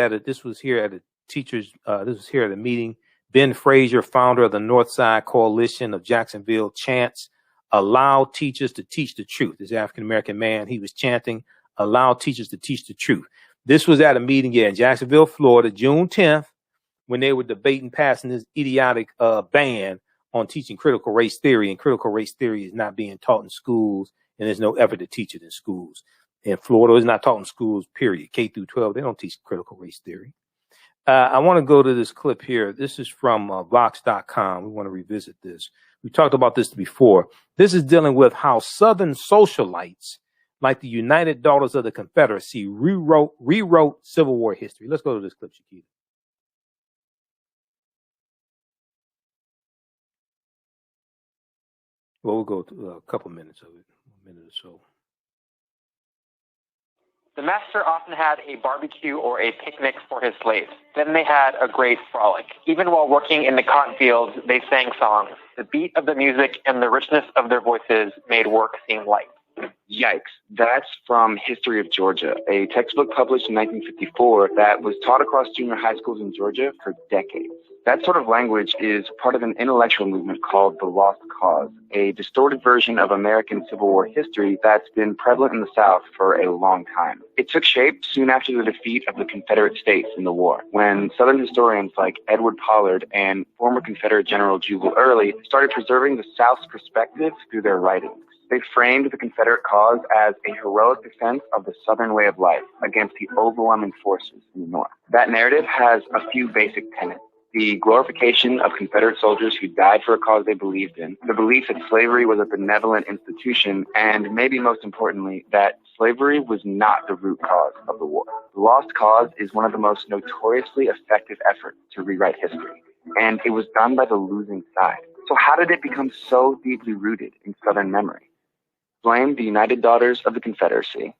here at a meeting. Ben Frazier, founder of the Northside Coalition of Jacksonville, chants, "Allow teachers to teach the truth." This African-American man, he was chanting, "Allow teachers to teach the truth." This was at a meeting in Jacksonville, Florida, June 10th, when they were debating passing this idiotic ban on teaching critical race theory. And critical race theory is not being taught in schools, and there's no effort to teach it in schools. In Florida, it's not taught in schools, period. K through 12, they don't teach critical race theory. I want to go to this clip here. This is from Vox.com. We want to revisit this. We talked about this before. This is dealing with how Southern socialites, like the United Daughters of the Confederacy, rewrote Civil War history. Let's go to this clip, Shakita. Well, we'll go to a couple minutes of it, a minute or so. The master often had a barbecue or a picnic for his slaves. Then they had a great frolic. Even while working in the cotton fields, they sang songs. The beat of the music and the richness of their voices made work seem light. Yikes. That's from History of Georgia, a textbook published in 1954 that was taught across junior high schools in Georgia for decades. That sort of language is part of an intellectual movement called the Lost Cause, a distorted version of American Civil War history that's been prevalent in the South for a long time. It took shape soon after the defeat of the Confederate States in the war, when Southern historians like Edward Pollard and former Confederate General Jubal Early started preserving the South's perspective through their writings. They framed the Confederate cause as a heroic defense of the Southern way of life against the overwhelming forces in the North. That narrative has a few basic tenets. The glorification of Confederate soldiers who died for a cause they believed in, the belief that slavery was a benevolent institution, and maybe most importantly, that slavery was not the root cause of the war. The Lost Cause is one of the most notoriously effective efforts to rewrite history, and it was done by the losing side. So how did it become so deeply rooted in Southern memory? Blame the United Daughters of the Confederacy.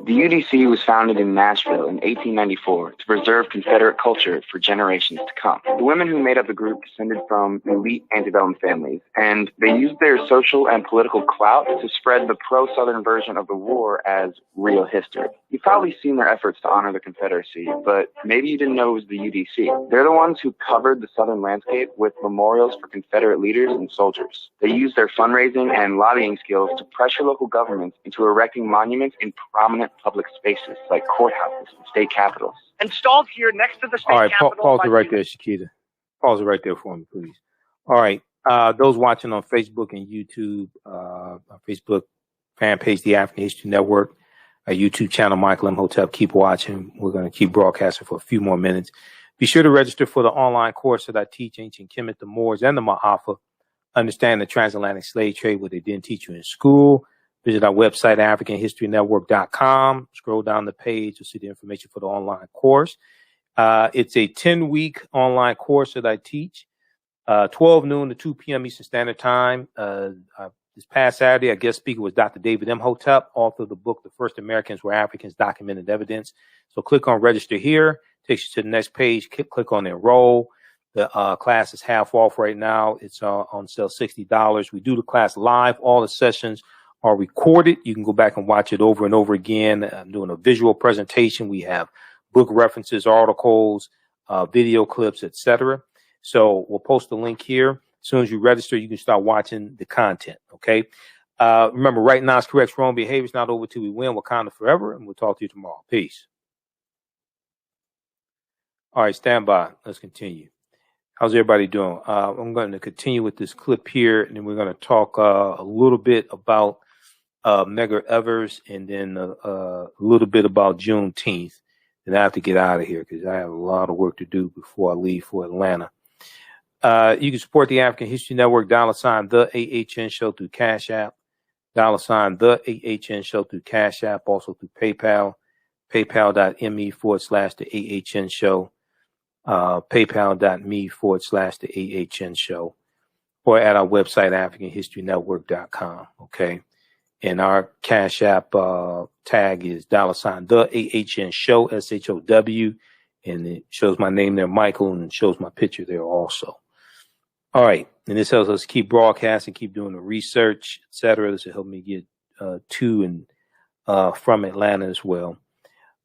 The UDC was founded in Nashville in 1894 to preserve Confederate culture for generations to come. The women who made up the group descended from elite antebellum families, and they used their social and political clout to spread the pro-Southern version of the war as real history. You've probably seen their efforts to honor the Confederacy, but maybe you didn't know it was the UDC. They're the ones who covered the Southern landscape with memorials for Confederate leaders and soldiers. They used their fundraising and lobbying skills to pressure local governments into erecting monuments in prominent public spaces like courthouses and state capitals. Installed here next to the state All right, capitol. pause it right there, Shakita. Pause it right there for me, please. All right, those watching on Facebook and YouTube, our Facebook fan page, the African History Network, our YouTube channel, Michael Imhotep, keep watching. We're going to keep broadcasting for a few more minutes. Be sure to register for the online course that I teach ancient Kemet, the Moors, and the Maafa. Understand the transatlantic slave trade, what they didn't teach you in school. Visit our website, AfricanHistoryNetwork.com. Scroll down the page. You'll see the information for the online course. It's a 10-week online course that I teach, 12 noon to 2 p.m. Eastern Standard Time. This past Saturday, our guest speaker was Dr. David Imhotep, author of the book, The First Americans Were Africans, Documented Evidence. So click on register here. Takes you to the next page. Click on enroll. The class is half off right now. It's on sale $60. We do the class live. All the sessions are recorded. You can go back and watch it over and over again. I'm doing a visual presentation. We have book references, articles, video clips, etc. So we'll post the link here. As soon as you register, you can start watching the content. Okay. Remember, right now is correct. Wrong behavior is not over till we win. Wakanda forever. And we'll talk to you tomorrow. Peace. All right. Stand by. Let's continue. How's everybody doing? I'm going to continue with this clip here, and then we're going to talk a little bit about Medgar Evers, and then a little bit about Juneteenth. And I have to get out of here because I have a lot of work to do before I leave for Atlanta. You can support the African History Network, $ the AHN Show through Cash App, $ the AHN Show through Cash App, also through PayPal, paypal.me/the AHN Show, paypal.me/the AHN Show, or at our website, AfricanHistoryNetwork.com. Okay. And our Cash App tag is $ the AHN Show, SHOW, and it shows my name there, Michael, and it shows my picture there also. All right. And this helps us keep broadcasting, keep doing the research, etc. This will help me get to and from Atlanta as well.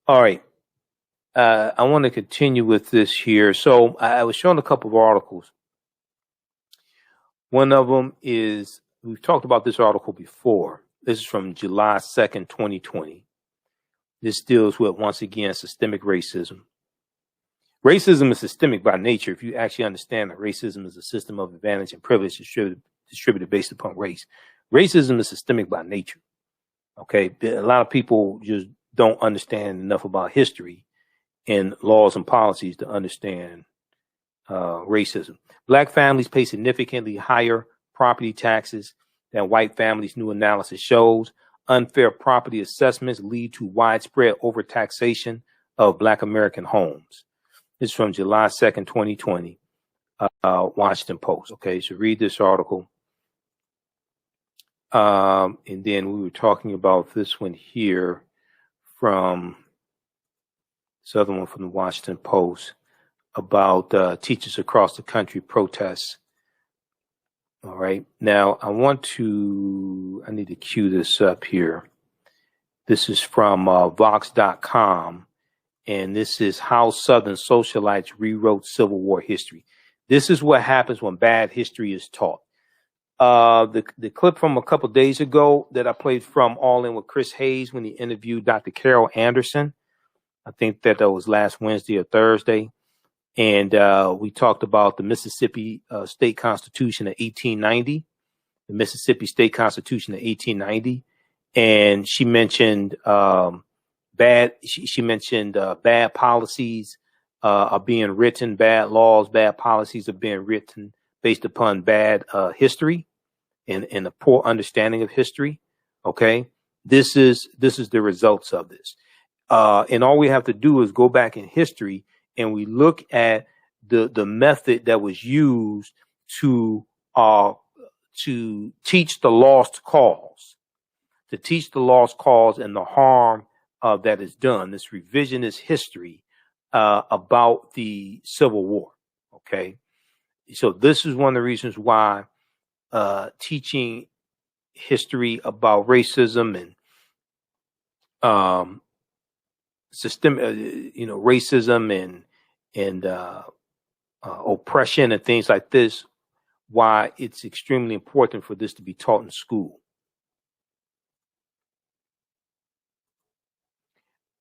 All right. I want to continue with this here. So I was showing a couple of articles. One of them is, we've talked about this article before. This is from July 2nd, 2020. This deals with, once again, systemic racism. Racism is systemic by nature. If you actually understand that racism is a system of advantage and privilege distributed based upon race. Racism is systemic by nature. Okay. A lot of people just don't understand enough about history and laws and policies to understand racism. Black families pay significantly higher property taxes than white families, new analysis shows. Unfair property assessments lead to widespread overtaxation of Black American homes. This is from July 2nd, 2020, Washington Post. Okay, so read this article. And then we were talking about this one here from this other one from the Washington Post about teachers across the country protests. All right. Now I need to cue this up here. This is from Vox.com, And this is how Southern socialites rewrote Civil War history. This is what happens when bad history is taught. The clip from a couple days ago that I played from All In with Chris Hayes when he interviewed Dr. Carol Anderson. I think that was last Wednesday or Thursday. And we talked about the Mississippi State Constitution of 1890, the Mississippi State Constitution of 1890. And she mentioned bad policies are being written, bad laws, bad policies are being written based upon bad history and a poor understanding of history. Okay, this is the results of this. And all we have to do is go back in history and we look at the method that was used to teach the lost cause, and the harm that is done, this revisionist history about the Civil War. Okay, so this is one of the reasons why teaching history about racism and systemic, racism and oppression and things like this, why it's extremely important for this to be taught in school.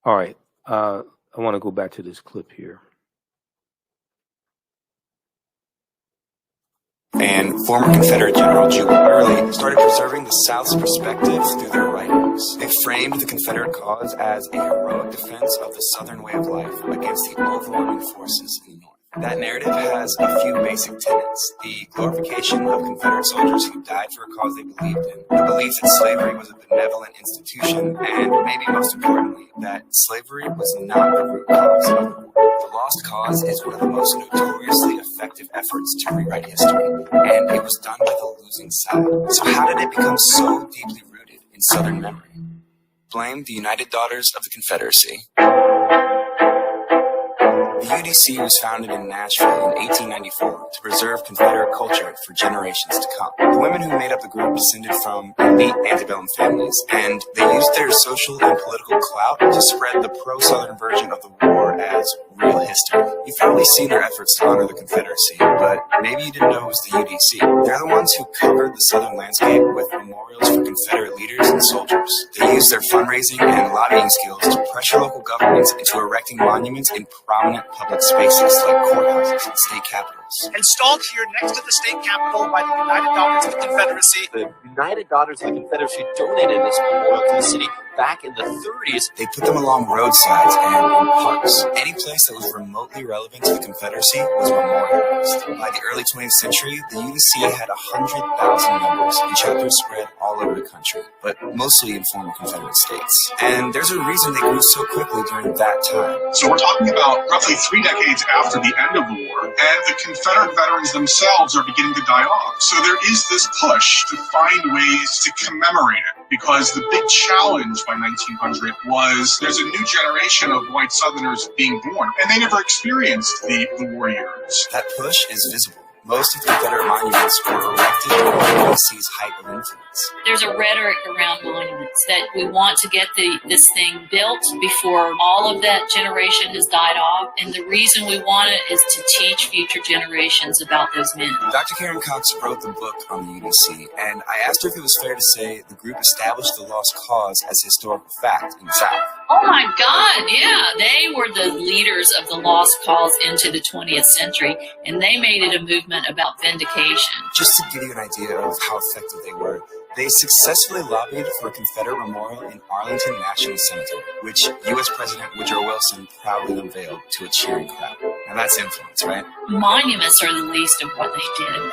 All right, I want to go back to this clip here. And former Confederate General Jubal Early started preserving the South's perspective through their writings. They framed the Confederate cause as a heroic defense of the Southern way of life against the overwhelming forces in the North. That narrative has a few basic tenets: the glorification of Confederate soldiers who died for a cause they believed in, the belief that slavery was a benevolent institution, and maybe most importantly, that slavery was not the root cause of the war. The Lost Cause is one of the most notoriously effective efforts to rewrite history, and it was done by the losing side. So how did it become so deeply rooted in Southern memory? Blame the United Daughters of the Confederacy. The UDC was founded in Nashville in 1894 to preserve Confederate culture for generations to come. The women who made up the group descended from elite antebellum families, and they used their social and political clout to spread the pro-Southern version of the war as real history. You've probably seen their efforts to honor the Confederacy, but maybe you didn't know it was the UDC. They're the ones who covered the Southern landscape with memorials for Confederate leaders and soldiers. They used their fundraising and lobbying skills to pressure local governments into erecting monuments in prominent public spaces like courthouses and state capitals. Installed here next to the state capitol by the United Daughters of the Confederacy. The United Daughters of the Confederacy donated this memorial to the city back in the 30s. They put them along roadsides and in parks. Any place that was remotely relevant to the Confederacy was memorialized. By the early 20th century, the UDC had 100,000 members and chapters spread all over the country, but mostly in former Confederate states. And there's a reason they grew so quickly during that time. So we're talking about roughly 3 decades after the end of the war, and the Confederate veterans themselves are beginning to die off. So there is this push to find ways to commemorate it, because the big challenge by 1900 was there's a new generation of white Southerners being born, and they never experienced the war years. That push is visible. Most of the Confederate monuments were erected during the UDC's height of influence. There's a rhetoric around monuments that we want to get this thing built before all of that generation has died off. And the reason we want it is to teach future generations about those men. Dr. Karen Cox wrote the book on the UDC, and I asked her if it was fair to say the group established the Lost Cause as a historical fact in the South. Oh my God, yeah. They were the leaders of the Lost Cause into the 20th century, and they made it a movement about vindication. Just to give you an idea of how effective they were, they successfully lobbied for a Confederate memorial in Arlington National Cemetery, which U.S. President Woodrow Wilson proudly unveiled to a cheering crowd. Now that's influence, right? Monuments are the least of what they did.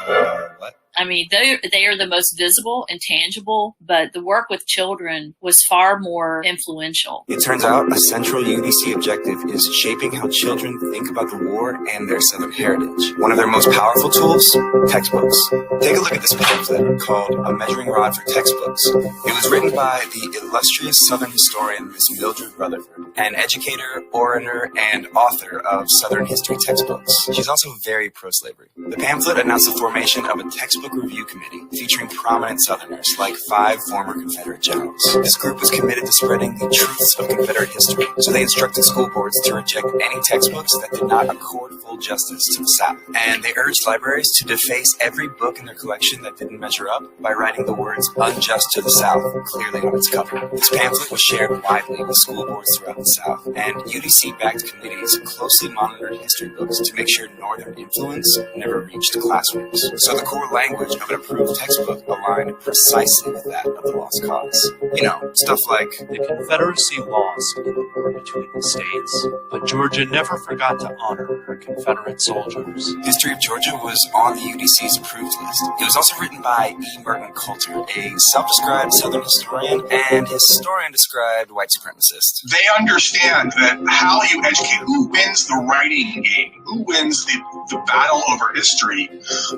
What? I mean, they are the most visible and tangible, but the work with children was far more influential. It turns out a central UDC objective is shaping how children think about the war and their Southern heritage. One of their most powerful tools, textbooks. Take a look at this pamphlet called A Measuring Rod for Textbooks. It was written by the illustrious Southern historian Miss Mildred Rutherford, an educator, orator, and author of Southern history textbooks. She's also very pro-slavery. The pamphlet announced the formation of a textbook textbook review committee featuring prominent Southerners like 5 former Confederate generals. This group was committed to spreading the truths of Confederate history, so they instructed school boards to reject any textbooks that did not accord full justice to the South. And they urged libraries to deface every book in their collection that didn't measure up by writing the words "unjust to the South" clearly on its cover. This pamphlet was shared widely with school boards throughout the South, and UDC-backed committees closely monitored history books to make sure Northern influence never reached classrooms. So the core language of an approved textbook aligned precisely with that of the Lost Cause. You know, stuff like, the Confederacy lost in the war between the states, but Georgia never forgot to honor her Confederate soldiers. History of Georgia was on the UDC's approved list. It was also written by E. Merton Coulter, a self-described Southern historian and historian-described white supremacist. They understand that how you educate, who wins the writing game, who wins the battle over history,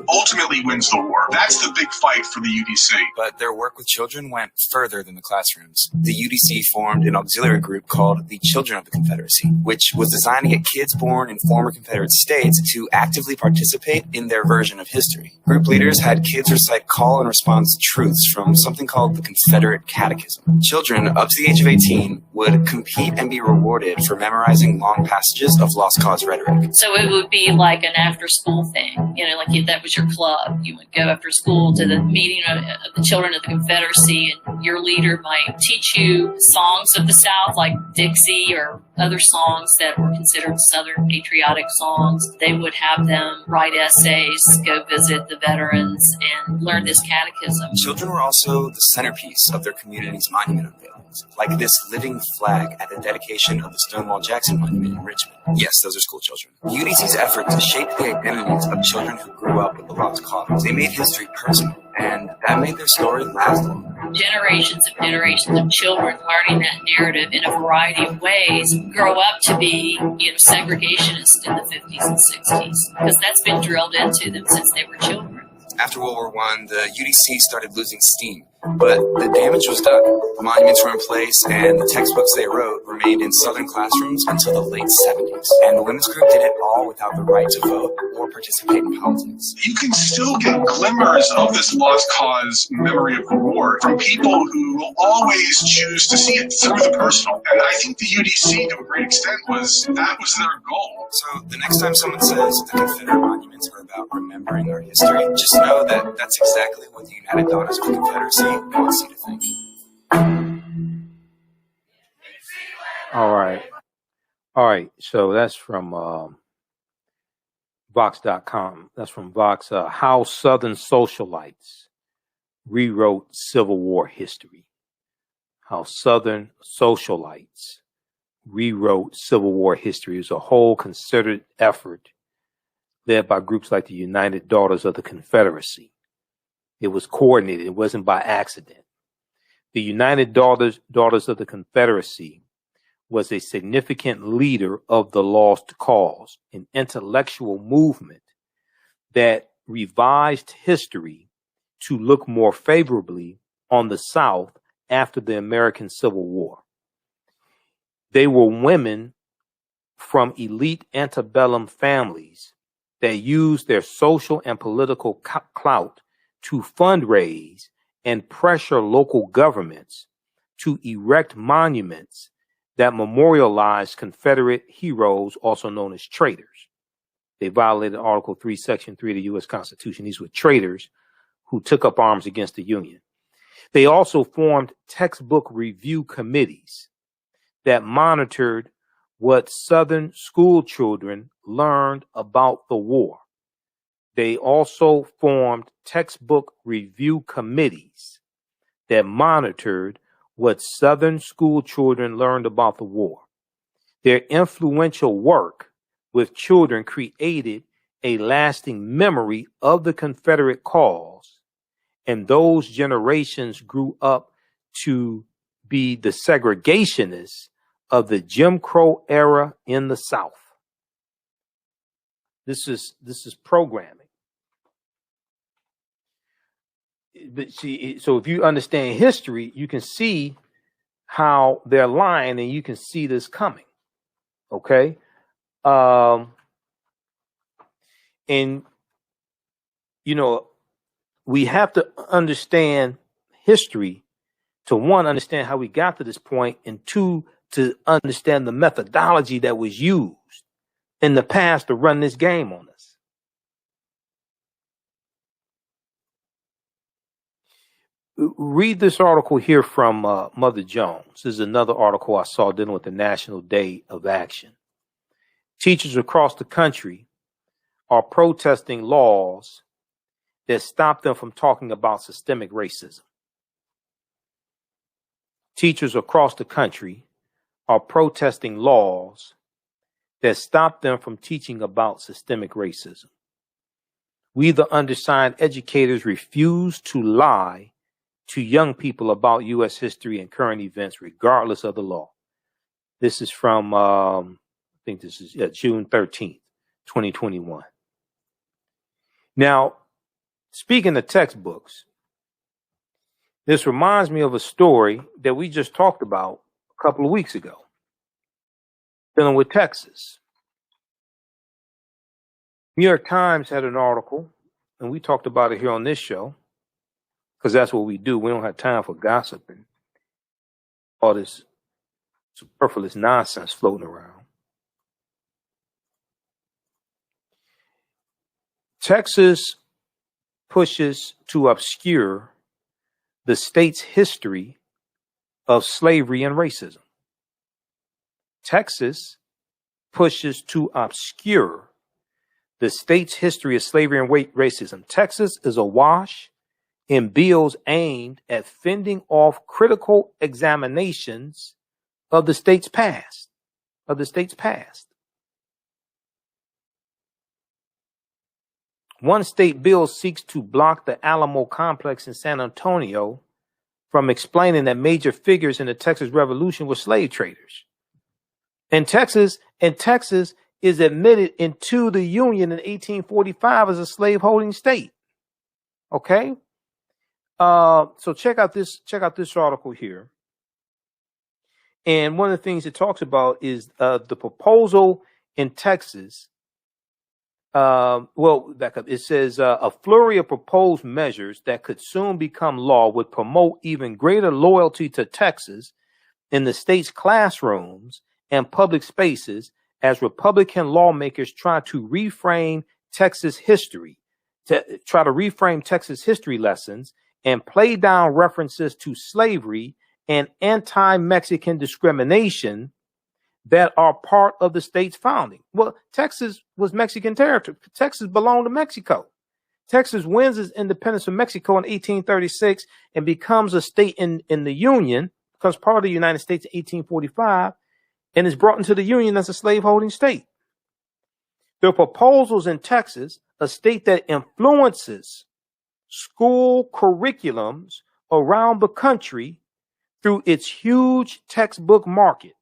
ultimately wins the war. That's the big fight for the UDC. But their work with children went further than the classrooms. The UDC formed an auxiliary group called the Children of the Confederacy, which was designed to get kids born in former Confederate states to actively participate in their version of history. Group leaders had kids recite call and response truths from something called the Confederate Catechism. Children up to the age of 18 would compete and be rewarded for memorizing long passages of Lost Cause rhetoric. So it would be like an after-school thing, you know, like that was your club. You would go after school to the meeting of the Children of the Confederacy, and your leader might teach you songs of the South, like Dixie or other songs that were considered Southern patriotic songs. They would have them write essays, go visit the veterans, and learn this catechism. Children were also the centerpiece of their community's monument unveilings, like this living flag at the dedication of the Stonewall Jackson Monument in Richmond. Yes, those are school children. UDC's effort to shape the identities of children who grew up with the Lost Cause. They made history personal, and that made their story last longer. Generations of children learning that narrative in a variety of ways grow up to be, you know, segregationists in the 50s and 60s, because that's been drilled into them since they were children. After World War I, the UDC started losing steam, but the damage was done. The monuments were in place, and the textbooks they wrote remained in Southern classrooms until the late 70s. And the women's group did it all without the right to vote or participate in politics. You can still get glimmers of this Lost Cause memory of the war from people who will always choose to see it through the personal. And I think the UDC, to a great extent, was their goal. So the next time someone says the Confederate monuments are about remembering our history, just know that that's exactly what the United Daughters of the Confederacy wants you to think. All right. So that's from Vox.com. That's from Vox. How Southern Socialites Rewrote Civil War History. How Southern Socialites Rewrote Civil War History is a whole concerted effort led by groups like the United Daughters of the Confederacy. It was coordinated. It wasn't by accident. The United Daughters of the Confederacy was a significant leader of the Lost Cause, an intellectual movement that revised history to look more favorably on the South after the American Civil War. They were women from elite antebellum families that used their social and political clout to fundraise and pressure local governments to erect monuments that memorialized Confederate heroes, also known as traitors. They violated Article 3, Section 3 of the U.S. Constitution. These were traitors who took up arms against the Union. They also formed textbook review committees that monitored what Southern school children learned about the war. They also formed textbook review committees that monitored what Southern school children learned about the war. Their influential work with children created a lasting memory of the Confederate cause, and those generations grew up to be the segregationists of the Jim Crow era in the South. This is programming. But see, so if you understand history, you can see how they're lying, and you can see this coming. Okay, and you know, we have to understand history to, one, understand how we got to this point, and two, to understand the methodology that was used in the past to run this game on us. Read this article here from Mother Jones. This is another article I saw dealing with the National Day of Action. Teachers across the country are protesting laws that stop them from talking about systemic racism. Teachers across the country are protesting laws that stop them from teaching about systemic racism. We, the undersigned educators, refuse to lie to young people about U.S. history and current events, regardless of the law. This is from, I think this is June 13th, 2021. Now, speaking of textbooks, this reminds me of a story that we just talked about a couple of weeks ago, dealing with Texas. New York Times had an article, and we talked about it here on this show, because that's what we do. We don't have time for gossip and all this superfluous nonsense floating around. Texas pushes to obscure the state's history of slavery and racism. Texas pushes to obscure the state's history of slavery and racism. Texas is awash in bills aimed at fending off critical examinations of the state's past. One state bill seeks to block the Alamo complex in San Antonio from explaining that major figures in the Texas Revolution were slave traders. And Texas is admitted into the Union in 1845 as a slaveholding state. Okay? So check out this article here. And one of the things it talks about is the proposal in Texas. It says a flurry of proposed measures that could soon become law would promote even greater loyalty to Texas in the state's classrooms and public spaces as Republican lawmakers try to reframe Texas history lessons and play down references to slavery and anti-Mexican discrimination that are part of the state's founding. Well, Texas was Mexican territory. Texas belonged to Mexico. Texas wins its independence from Mexico in 1836 and becomes a state in the Union, becomes part of the United States in 1845, and is brought into the Union as a slaveholding state. There are proposals in Texas, a state that influences school curriculums around the country through its huge textbook market,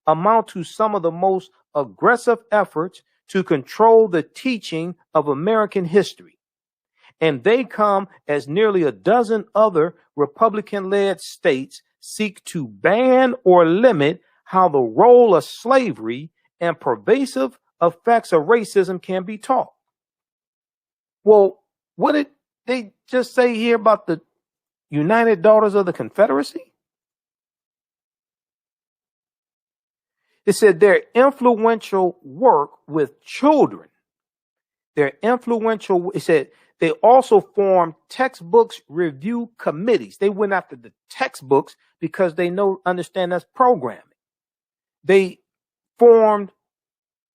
amount to some of the most aggressive efforts to control the teaching of American history. And they come as nearly a dozen other Republican-led states seek to ban or limit how the role of slavery and pervasive effects of racism can be taught. Well, what did they just say here about the United Daughters of the Confederacy? It said their influential work with children. It said they also formed textbooks review committees. They went after the textbooks because they understand that's programming. They formed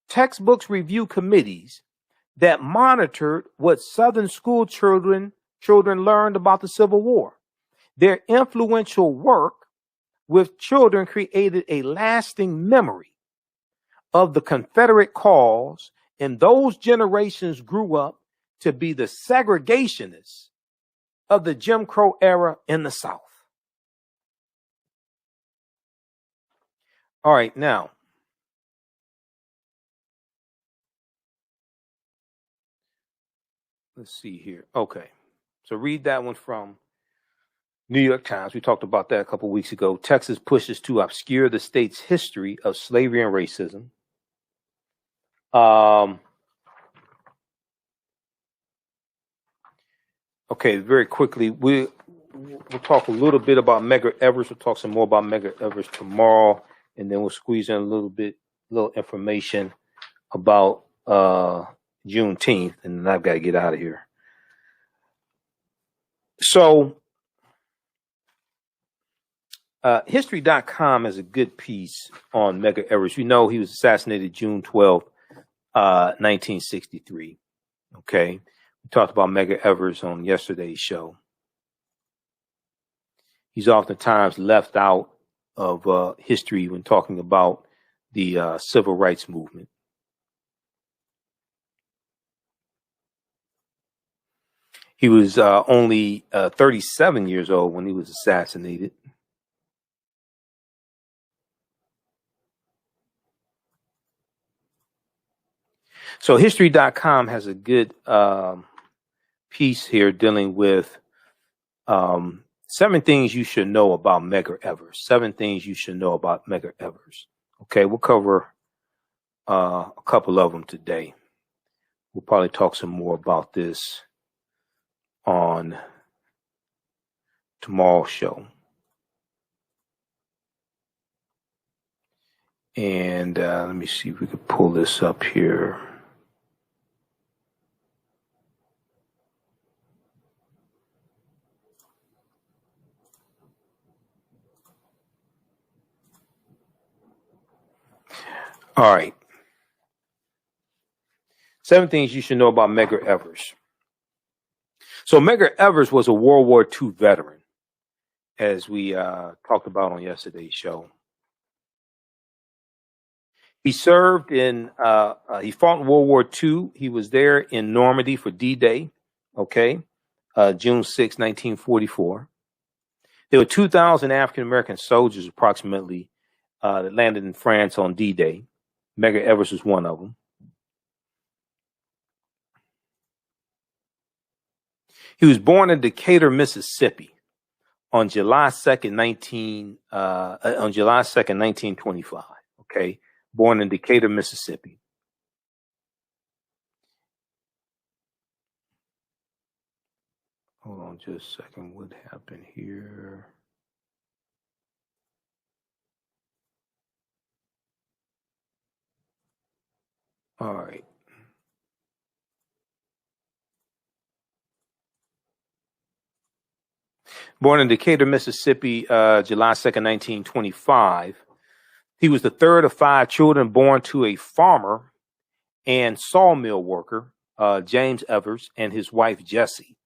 textbooks review committees that monitored what Southern school children learned about the Civil War. Their influential work with children created a lasting memory of the Confederate cause, and those generations grew up to be the segregationists of the Jim Crow era in the South. All right, now, let's see here. Okay, so read that one from New York Times. We talked about that a couple of weeks ago. Texas pushes to obscure the state's history of slavery and racism. Okay, very quickly, we'll talk a little bit about Medgar Evers. We'll talk some more about Medgar Evers tomorrow, and then we'll squeeze in a little information about Juneteenth, and then I've got to get out of here. So, History.com has a good piece on Medgar Evers. You know, he was assassinated June 12th, 1963. Okay. We talked about Medgar Evers on yesterday's show. He's oftentimes left out of history when talking about the civil rights movement. He was only 37 years old when he was assassinated. So History.com has a good piece here dealing with 7 things you should know about Medgar Evers. 7 things you should know about Medgar Evers. Okay, we'll cover a couple of them today. We'll probably talk some more about this on tomorrow's show. And let me see if we can pull this up here. All right. 7 things you should know about Medgar Evers. So Medgar Evers was a World War II veteran, as we talked about on yesterday's show. He served in, he fought in World War II. He was there in Normandy for D-Day, okay, June 6, 1944. There were 2,000 African-American soldiers approximately that landed in France on D-Day. Medgar Evers was one of them. He was born in Decatur, Mississippi on July 2nd, 1925, okay? Born in Decatur, Mississippi. Hold on just a second. What happened here? All right. Born in Decatur, Mississippi, July 2nd, 1925. He was the third of 5 children born to a farmer and sawmill worker, James Evers, and his wife, Jessie.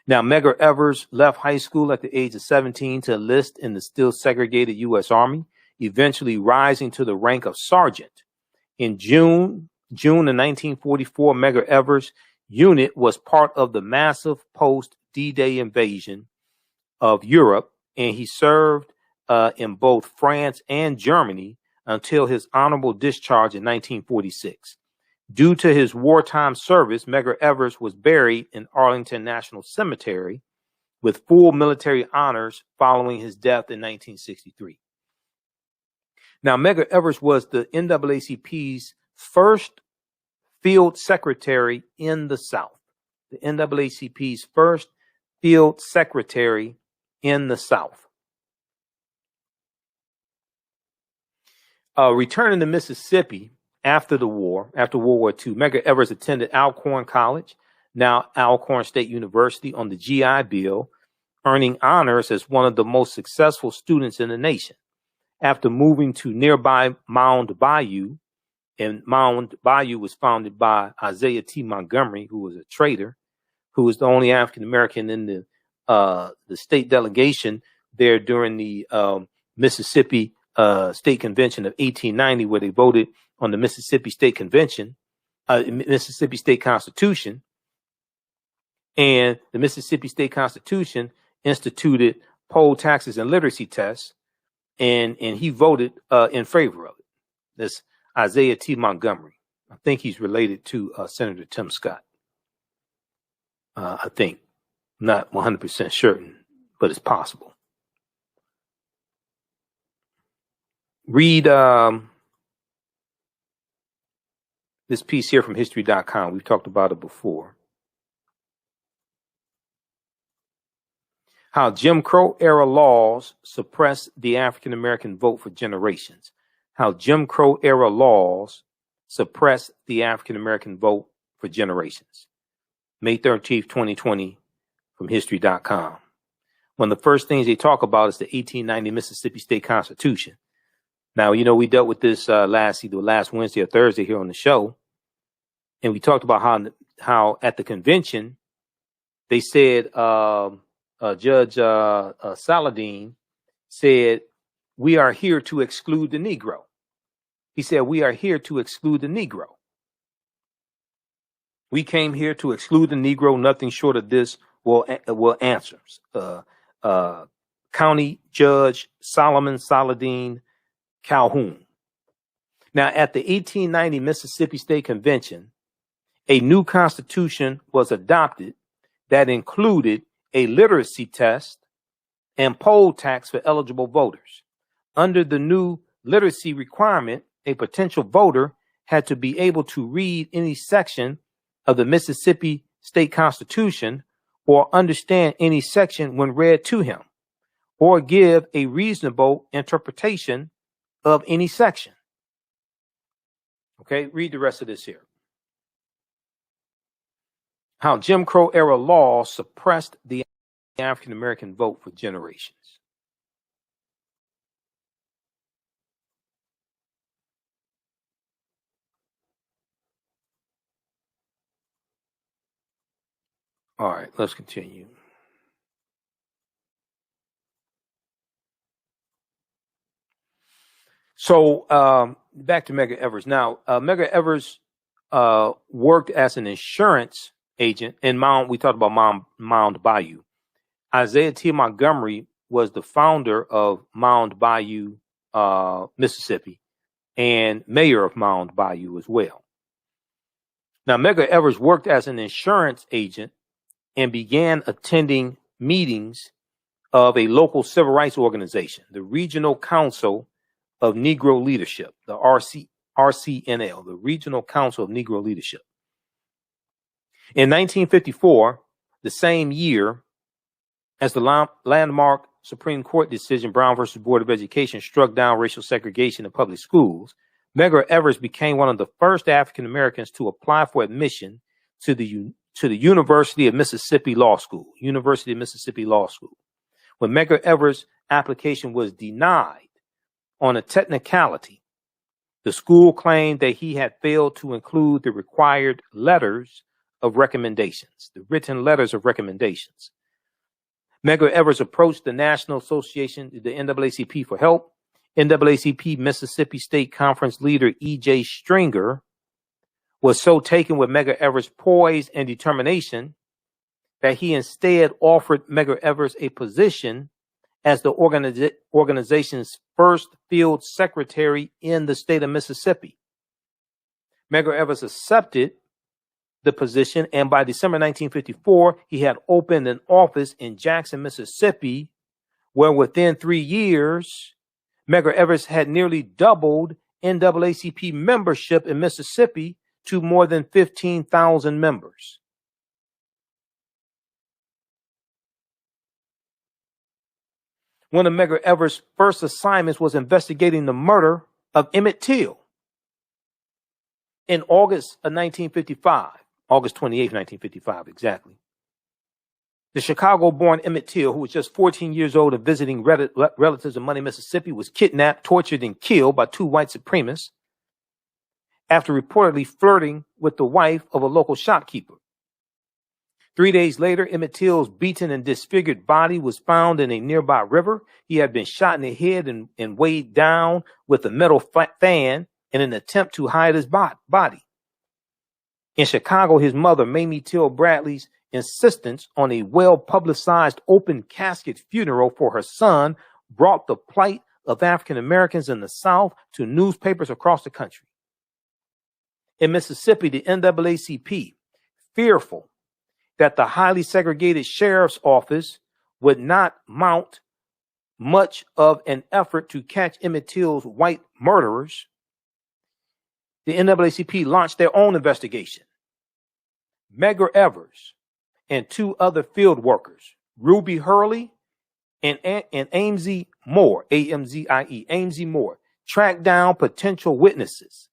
Now, Medgar Evers left high school at the age of 17 to enlist in the still segregated U.S. Army, eventually rising to the rank of sergeant. In June of 1944, Medgar Evers' unit was part of the massive post-D-Day invasion of Europe, and he served in both France and Germany until his honorable discharge in 1946. Due to his wartime service, Medgar Evers was buried in Arlington National Cemetery with full military honors following his death in 1963. Now, Medgar Evers was the NAACP's first field secretary in the South. The NAACP's first field secretary in the South. Returning to Mississippi after the war, after World War II, Medgar Evers attended Alcorn College, now Alcorn State University, on the GI Bill, earning honors as one of the most successful students in the nation. After moving to nearby Mound Bayou, and Mound Bayou was founded by Isaiah T. Montgomery, who was a trader, who was the only African American in the state delegation there during the Mississippi State Convention of 1890, where they voted on the Mississippi State Convention, Mississippi State Constitution, and the Mississippi State Constitution instituted poll taxes and literacy tests, and he voted in favor of it. That's Isaiah T. Montgomery. I think he's related to Senator Tim Scott. I think, not 100% certain, but it's possible. Read this piece here from History.com. We've talked about it before. How Jim Crow era laws suppressed the African American vote for generations. How Jim Crow era laws suppressed the African American vote for generations. May 13th, 2020, from history.com. One of the first things they talk about is the 1890 Mississippi State Constitution. Now, you know, we dealt with this either last Wednesday or Thursday here on the show. And we talked about how at the convention, they said, Judge Saladin said, we are here to exclude the Negro. He said, we are here to exclude the Negro. We came here to exclude the Negro. Nothing short of this will answer. County Judge Solomon Saladin Calhoun. Now, at the 1890 Mississippi State Convention, a new constitution was adopted that included a literacy test and poll tax for eligible voters. Under the new literacy requirement, a potential voter had to be able to read any section of the Mississippi State Constitution or understand any section when read to him, or give a reasonable interpretation of any section. Okay, read the rest of this here. How Jim Crow era law suppressed the African American vote for generations. All right, let's continue. So back to Medgar Evers. Now, Medgar Evers worked as an insurance agent in Mound. We talked about Mound Bayou. Isaiah T. Montgomery was the founder of Mound Bayou, Mississippi, and mayor of Mound Bayou as well. Now, Medgar Evers worked as an insurance agent and began attending meetings of a local civil rights organization, the Regional Council of Negro Leadership, the RCNL, the Regional Council of Negro Leadership. In 1954, the same year as the landmark Supreme Court decision, Brown versus Board of Education, struck down racial segregation in public schools, Medgar Evers became one of the first African Americans to apply for admission to the University of Mississippi Law School, University of Mississippi Law School. When Medgar Evers' application was denied on a technicality, the school claimed that he had failed to include the required letters of recommendations, the written letters of recommendations. Medgar Evers approached the National Association, the NAACP, for help. NAACP Mississippi State Conference leader E.J. Stringer was so taken with Medgar Evers' poise and determination that he instead offered Medgar Evers a position as the organization's first field secretary in the state of Mississippi. Medgar Evers accepted the position, and by December 1954, he had opened an office in Jackson, Mississippi, where within 3 years, Medgar Evers had nearly doubled NAACP membership in Mississippi to more than 15,000 members. One of Medgar Evers' first assignments was investigating the murder of Emmett Till. In August of 1955, August 28, 1955, exactly. The Chicago-born Emmett Till, who was just 14 years old and visiting relatives in Money, Mississippi, was kidnapped, tortured, and killed by 2 white supremacists after reportedly flirting with the wife of a local shopkeeper. 3 days later, Emmett Till's beaten and disfigured body was found in a nearby river. He had been shot in the head and weighed down with a metal fan in an attempt to hide his body. In Chicago, his mother, Mamie Till Bradley's insistence on a well-publicized open casket funeral for her son brought the plight of African Americans in the South to newspapers across the country. In Mississippi, the NAACP, fearful that the highly segregated sheriff's office would not mount much of an effort to catch Emmett Till's white murderers, the NAACP launched their own investigation. Medgar Evers and 2 other field workers, Ruby Hurley and Amzie Moore, A-M-Z-I-E, Amzie Moore, tracked down potential witnesses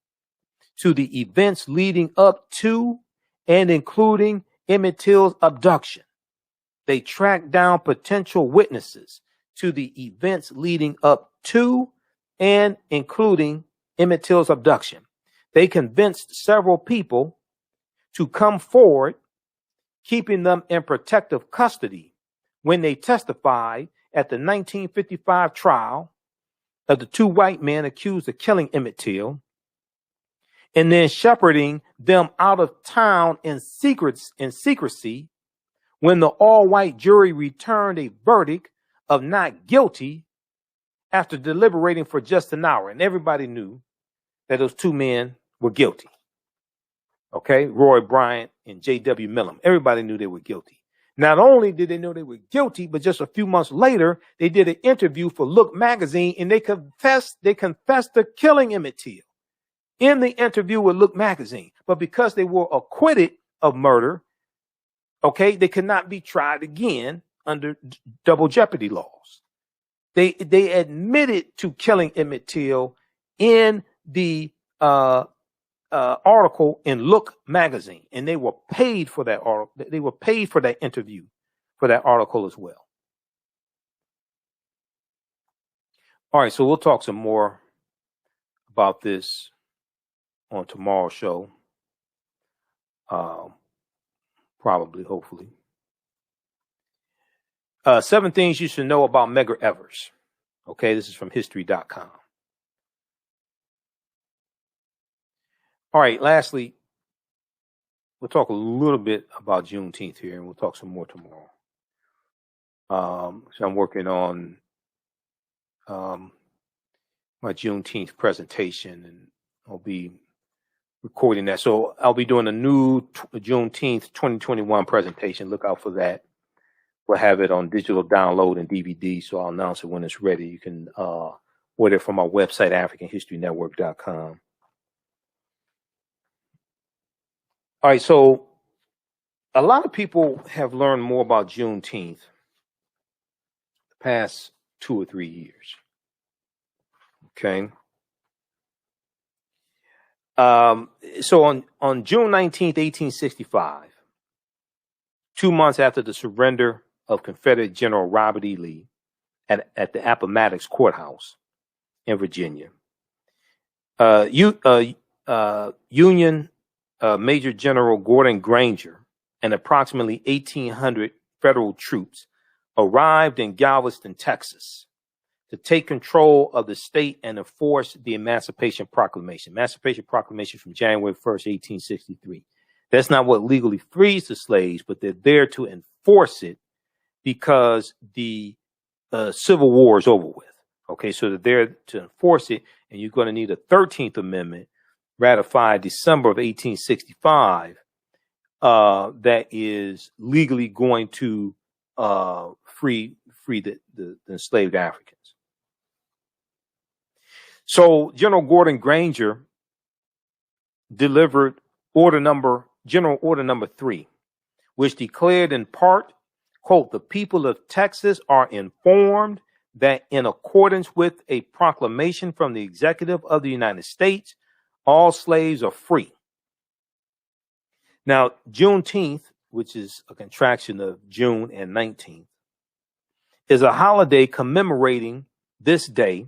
to the events leading up to and including Emmett Till's abduction. They tracked down potential witnesses to the events leading up to and including Emmett Till's abduction. They convinced several people to come forward, keeping them in protective custody when they testified at the 1955 trial of the two white men accused of killing Emmett Till, and then shepherding them out of town in secrecy when the all-white jury returned a verdict of not guilty after deliberating for just an hour. And everybody knew that those two men were guilty. Okay, Roy Bryant and J.W. Millam. Everybody knew they were guilty. Not only did they know they were guilty, but just a few months later, they did an interview for Look magazine, and they confessed to killing Emmett Till in the interview with Look magazine. But because they were acquitted of murder, okay, they could not be tried again under double jeopardy laws. They admitted to killing Emmett Till in the article in Look magazine, and they were paid for that article. They were paid for that interview, for that article as well. All right, so we'll talk some more about this on tomorrow's show. Probably, hopefully. 7 things you should know about Medgar Evers. Okay, this is from history.com. All right, lastly, we'll talk a little bit about Juneteenth here, and we'll talk some more tomorrow. So I'm working on my Juneteenth presentation, and I'll be recording that. So I'll be doing a new Juneteenth 2021 presentation. Look out for that. We'll have it on digital download and DVD, so I'll announce it when it's ready. You can order it from our website, AfricanHistoryNetwork.com. All right, so a lot of people have learned more about Juneteenth the past 2 or 3 years. Okay. So on June 19th, 1865, 2 months after the surrender of Confederate General Robert E. Lee at the Appomattox Courthouse in Virginia, Union Major General Gordon Granger and approximately 1,800 federal troops arrived in Galveston, Texas, to take control of the state and enforce the Emancipation Proclamation. Emancipation Proclamation from January 1st, 1863. That's not what legally frees the slaves, but they're there to enforce it because the Civil War is over with. Okay, so they're there to enforce it, and you're going to need a 13th Amendment ratified December of 1865 that is legally going to free the enslaved Africans. So General Gordon Granger delivered General Order Number 3, which declared in part, quote, "The people of Texas are informed that in accordance with a proclamation from the Executive of the United States, all slaves are free." Now, Juneteenth, which is a contraction of June and 19th, is a holiday commemorating this day,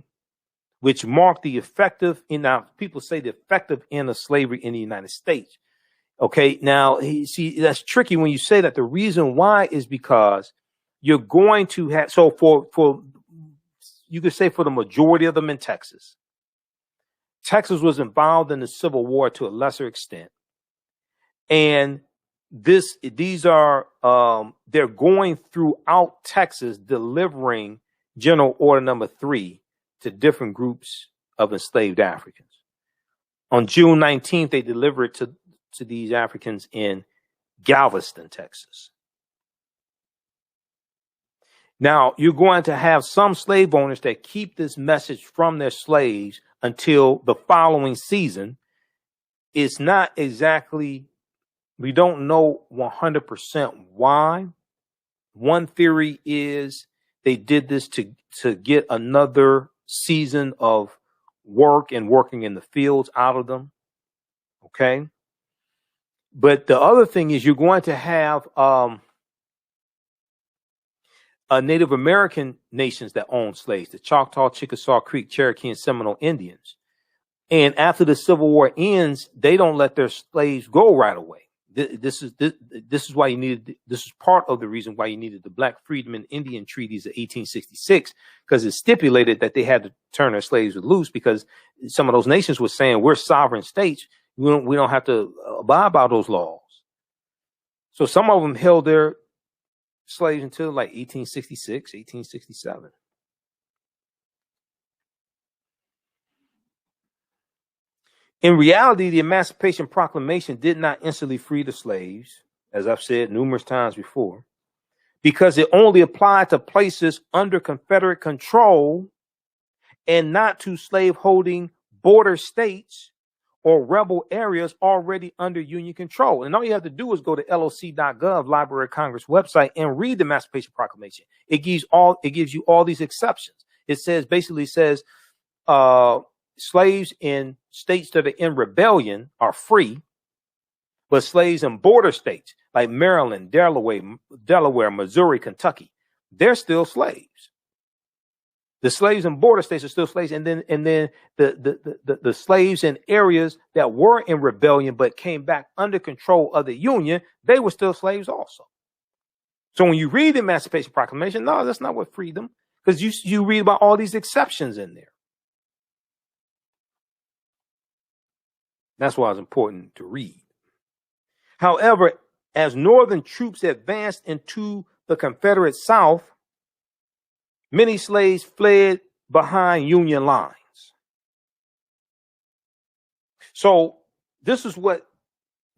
which marked the effective, now people say the effective end of slavery in the United States. Okay, now, see, that's tricky when you say that. The reason why is because you're going to have, so for you could say for the majority of them in Texas, Texas was involved in the Civil War to a lesser extent. And these are, they're going throughout Texas delivering General Order Number 3 to different groups of enslaved Africans. On June 19th, they delivered it to these Africans in Galveston, Texas. Now, you're going to have some slave owners that keep this message from their slaves until the following season. It's not exactly, we don't know 100% why. One theory is they did this to get another season of work and working in the fields out of them. Okay. But the other thing is you're going to have Native American nations that own slaves, the Choctaw, Chickasaw, Creek, Cherokee, and Seminole Indians. And after the Civil War ends, they don't let their slaves go right away. This is why you needed. This is part of the reason why you needed the Black Freedmen and Indian Treaties of 1866, because it stipulated that they had to turn their slaves loose, because some of those nations were saying we're sovereign states. We don't have to abide by those laws. So some of them held their slaves until like 1866, 1867. In reality, the Emancipation Proclamation did not instantly free the slaves, as I've said numerous times before, because it only applied to places under Confederate control and not to slave-holding border states or rebel areas already under Union control. And all you have to do is go to loc.gov, Library of Congress website, and read the Emancipation Proclamation. It gives you all these exceptions. It basically says slaves in states that are in rebellion are free, but slaves in border states like Maryland, Delaware, Missouri, Kentucky, they're still slaves. The slaves in border states are still slaves, and then the slaves in areas that were in rebellion but came back under control of the Union, they were still slaves also. So when you read the Emancipation Proclamation, no, that's not what freed them, because you read about all these exceptions in there. That's why it's important to read. However, as Northern troops advanced into the Confederate South, many slaves fled behind Union lines. So this is what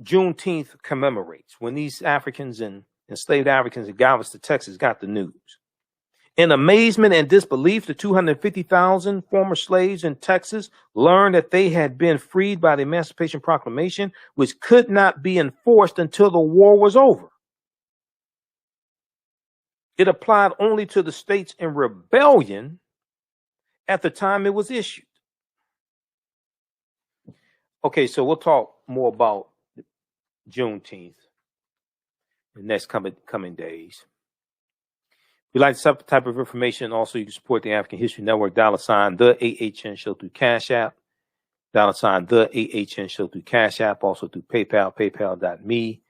Juneteenth commemorates, when these Africans and enslaved Africans in Galveston, Texas got the news. In amazement and disbelief, the 250,000 former slaves in Texas learned that they had been freed by the Emancipation Proclamation, which could not be enforced until the war was over. It applied only to the states in rebellion at the time it was issued. Okay, so we'll talk more about Juneteenth in the next coming days. If you like this type of information, also you can support the African History Network, $ the AHN Show through Cash App, $ the AHN Show through Cash App, also through PayPal, paypal.me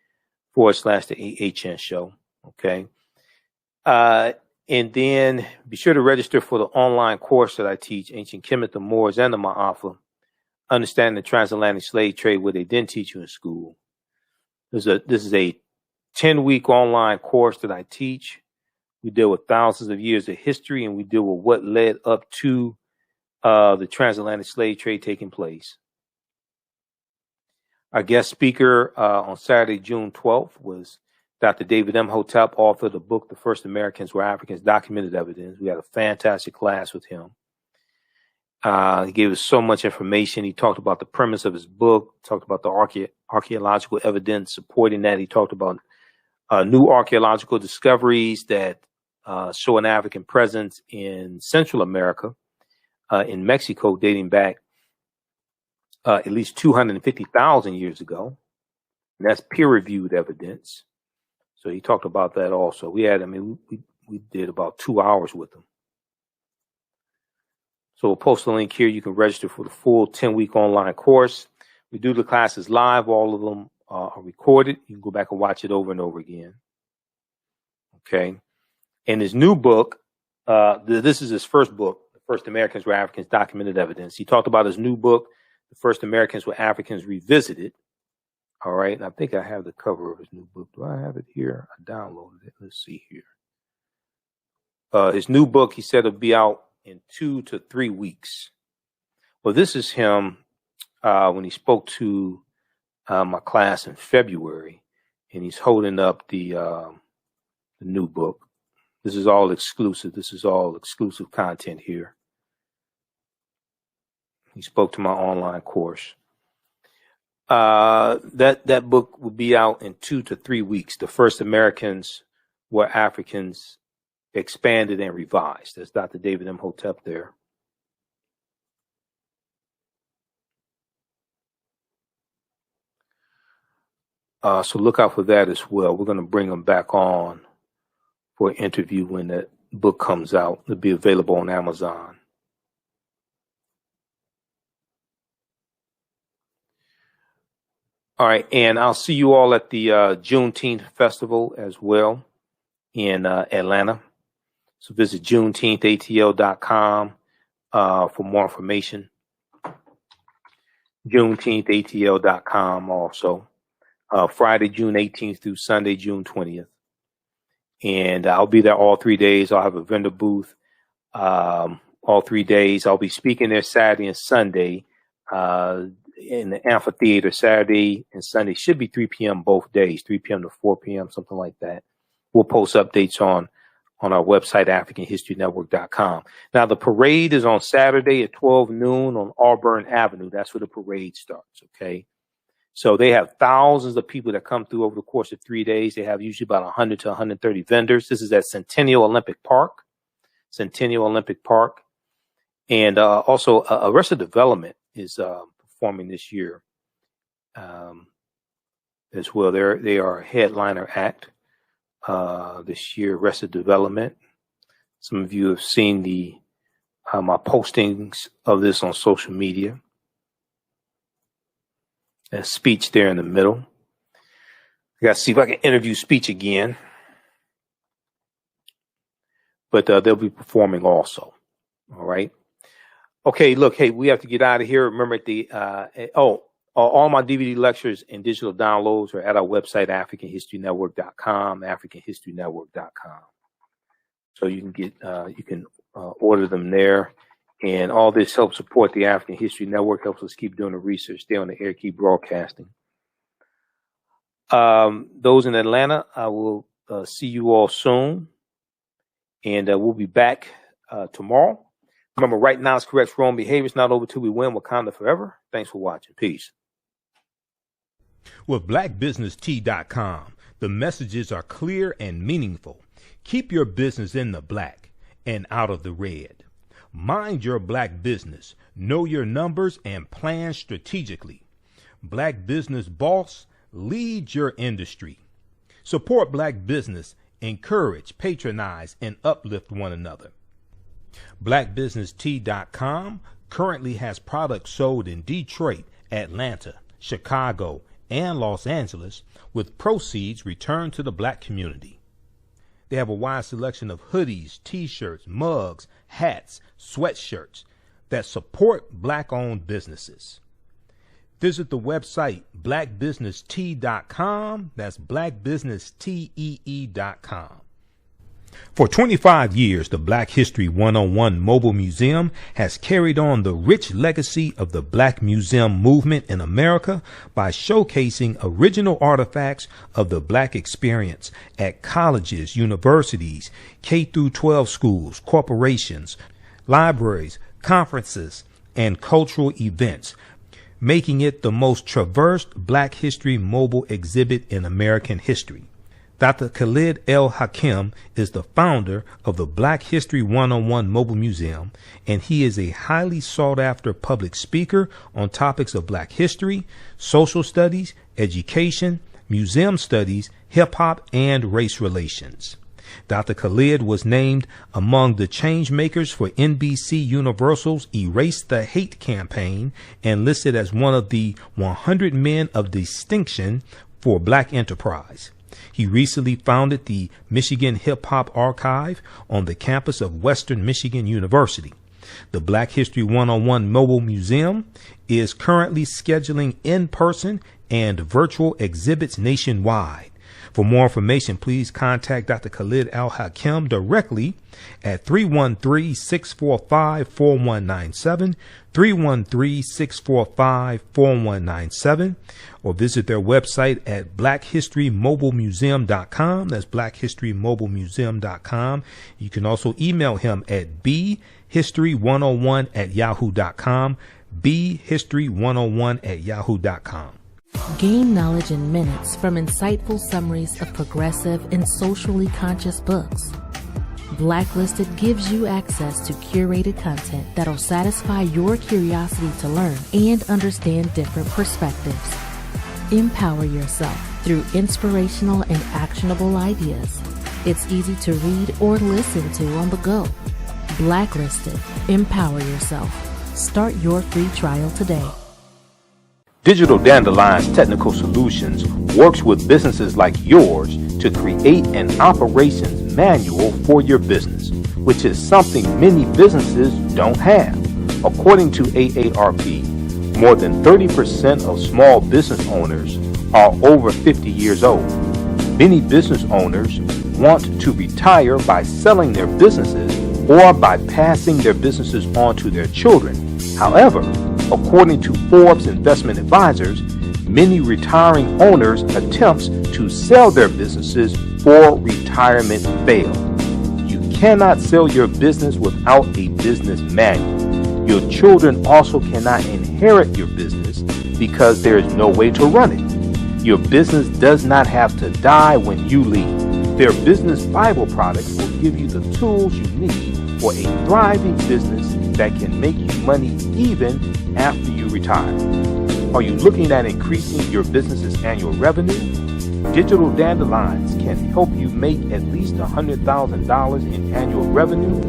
/the AHN Show. Okay. And then be sure to register for the online course that I teach, Ancient Kemet, the Moors, and the Maafa, Understanding the Transatlantic Slave Trade, where they didn't teach you in school. This is a 10-week online course that I teach. We deal with thousands of years of history, and we deal with what led up to the transatlantic slave trade taking place. Our guest speaker on Saturday, June 12th, was Dr. David Imhotep, author of the book, The First Americans Were Africans, Documented Evidence. We had a fantastic class with him. He gave us so much information. He talked about the premise of his book, talked about the archaeological evidence supporting that. He talked about new archaeological discoveries that show an African presence in Central America, in Mexico, dating back at least 250,000 years ago. And that's peer-reviewed evidence. So he talked about that also. We did about 2 hours with him. So we'll post a link here. You can register for the full 10-week online course. We do the classes live. All of them are recorded. You can go back and watch it over and over again. Okay. And his new book, this is his first book, The First Americans Were Africans, Documented Evidence. He talked about his new book, The First Americans Were Africans Revisited. All right. And I think I have the cover of his new book. Do I have it here? I downloaded it. Let's see here. His new book, he said, will be out in 2 to 3 weeks. Well, this is him when he spoke to my class in February, and he's holding up the new book. This is all exclusive. This is all exclusive content here. He spoke to my online course. That book will be out in 2 to 3 weeks. The First Americans Were Africans expanded and revised. That's Dr. David Imhotep there. So look out for that as well. We're going to bring them back on for an interview when that book comes out. It'll be available on Amazon. All right, and I'll see you all at the Juneteenth festival as well in Atlanta. So visit JuneteenthATL.com for more information. JuneteenthATL.com also. Friday, June 18th through Sunday, June 20th. And I'll be there all 3 days. I'll have a vendor booth all 3 days. I'll be speaking there Saturday and Sunday in the amphitheater. Saturday and Sunday should be 3 p.m. both days, 3 p.m. to 4 p.m., something like that. We'll post updates on our website, AfricanHistoryNetwork.com. Now, the parade is on Saturday at 12 noon on Auburn Avenue. That's where the parade starts, okay? So they have thousands of people that come through over the course of 3 days. They have usually about 100 to 130 vendors. This is at Centennial Olympic Park. And also Arrested Development is performing this year as well. They are a headliner act this year, Arrested Development. Some of you have seen my postings of this on social media. A speech there in the middle. I got to see if I can interview Speech again. But they'll be performing also. All right. Okay, look, hey, we have to get out of here. Remember all my DVD lectures and digital downloads are at our website, AfricanHistoryNetwork.com, AfricanHistoryNetwork.com. So you can order them there. And all this helps support the African History Network, helps us keep doing the research, stay on the air, keep broadcasting. Those in Atlanta, I will see you all soon. And we'll be back tomorrow. Remember, right now is correct wrong behavior. It's not over till we win. Wakanda forever. Thanks for watching. Peace. With BlackBusinessT.com, the messages are clear and meaningful. Keep your business in the black and out of the red. Mind your black business, know your numbers, and plan strategically. Black Business Boss, lead your industry. Support black business, encourage, patronize, and uplift one another. BlackBusinessT.com currently has products sold in Detroit, Atlanta, Chicago, and Los Angeles, with proceeds returned to the black community. They have a wide selection of hoodies, t-shirts, mugs, hats, sweatshirts that support black-owned businesses. Visit the website blackbusinesstee.com. That's blackbusinesstee.com. For 25 years, the Black History 101 Mobile Museum has carried on the rich legacy of the Black Museum movement in America by showcasing original artifacts of the Black experience at colleges, universities, K-12 schools, corporations, libraries, conferences, and cultural events, making it the most traversed Black History mobile exhibit in American history. Dr. Khalid El-Hakim is the founder of the Black History 101 Mobile Museum, and he is a highly sought-after public speaker on topics of Black history, social studies, education, museum studies, hip-hop, and race relations. Dr. Khalid was named among the change makers for NBC Universal's Erase the Hate campaign and listed as one of the 100 men of distinction for Black enterprise. He recently founded the Michigan Hip Hop Archive on the campus of Western Michigan University. The Black History 101 Mobile Museum is currently scheduling in-person and virtual exhibits nationwide. For more information, please contact Dr. Khalid El-Hakim directly at 313-645-4197, 313-645-4197, or visit their website at blackhistorymobilemuseum.com. That's blackhistorymobilemuseum.com. You can also email him at bhistory101@yahoo.com, bhistory101@yahoo.com. Gain knowledge in minutes from insightful summaries of progressive and socially conscious books. Blacklisted gives you access to curated content that'll satisfy your curiosity to learn and understand different perspectives. Empower yourself through inspirational and actionable ideas. It's easy to read or listen to on the go. Blacklisted. Empower yourself. Start your free trial today. Digital Dandelion's Technical Solutions works with businesses like yours to create an operations manual for your business, which is something many businesses don't have. According to AARP, more than 30% of small business owners are over 50 years old. Many business owners want to retire by selling their businesses or by passing their businesses on to their children. However, according to Forbes Investment Advisors, many retiring owners' attempts to sell their businesses for retirement fail. You cannot sell your business without a business manual. Your children also cannot inherit your business because there is no way to run it. Your business does not have to die when you leave. Their business Bible products will give you the tools you need for a thriving business that can make you money even after you retire. Are you looking at increasing your business's annual revenue? Digital Dandelions can help you make at least $100,000 in annual revenue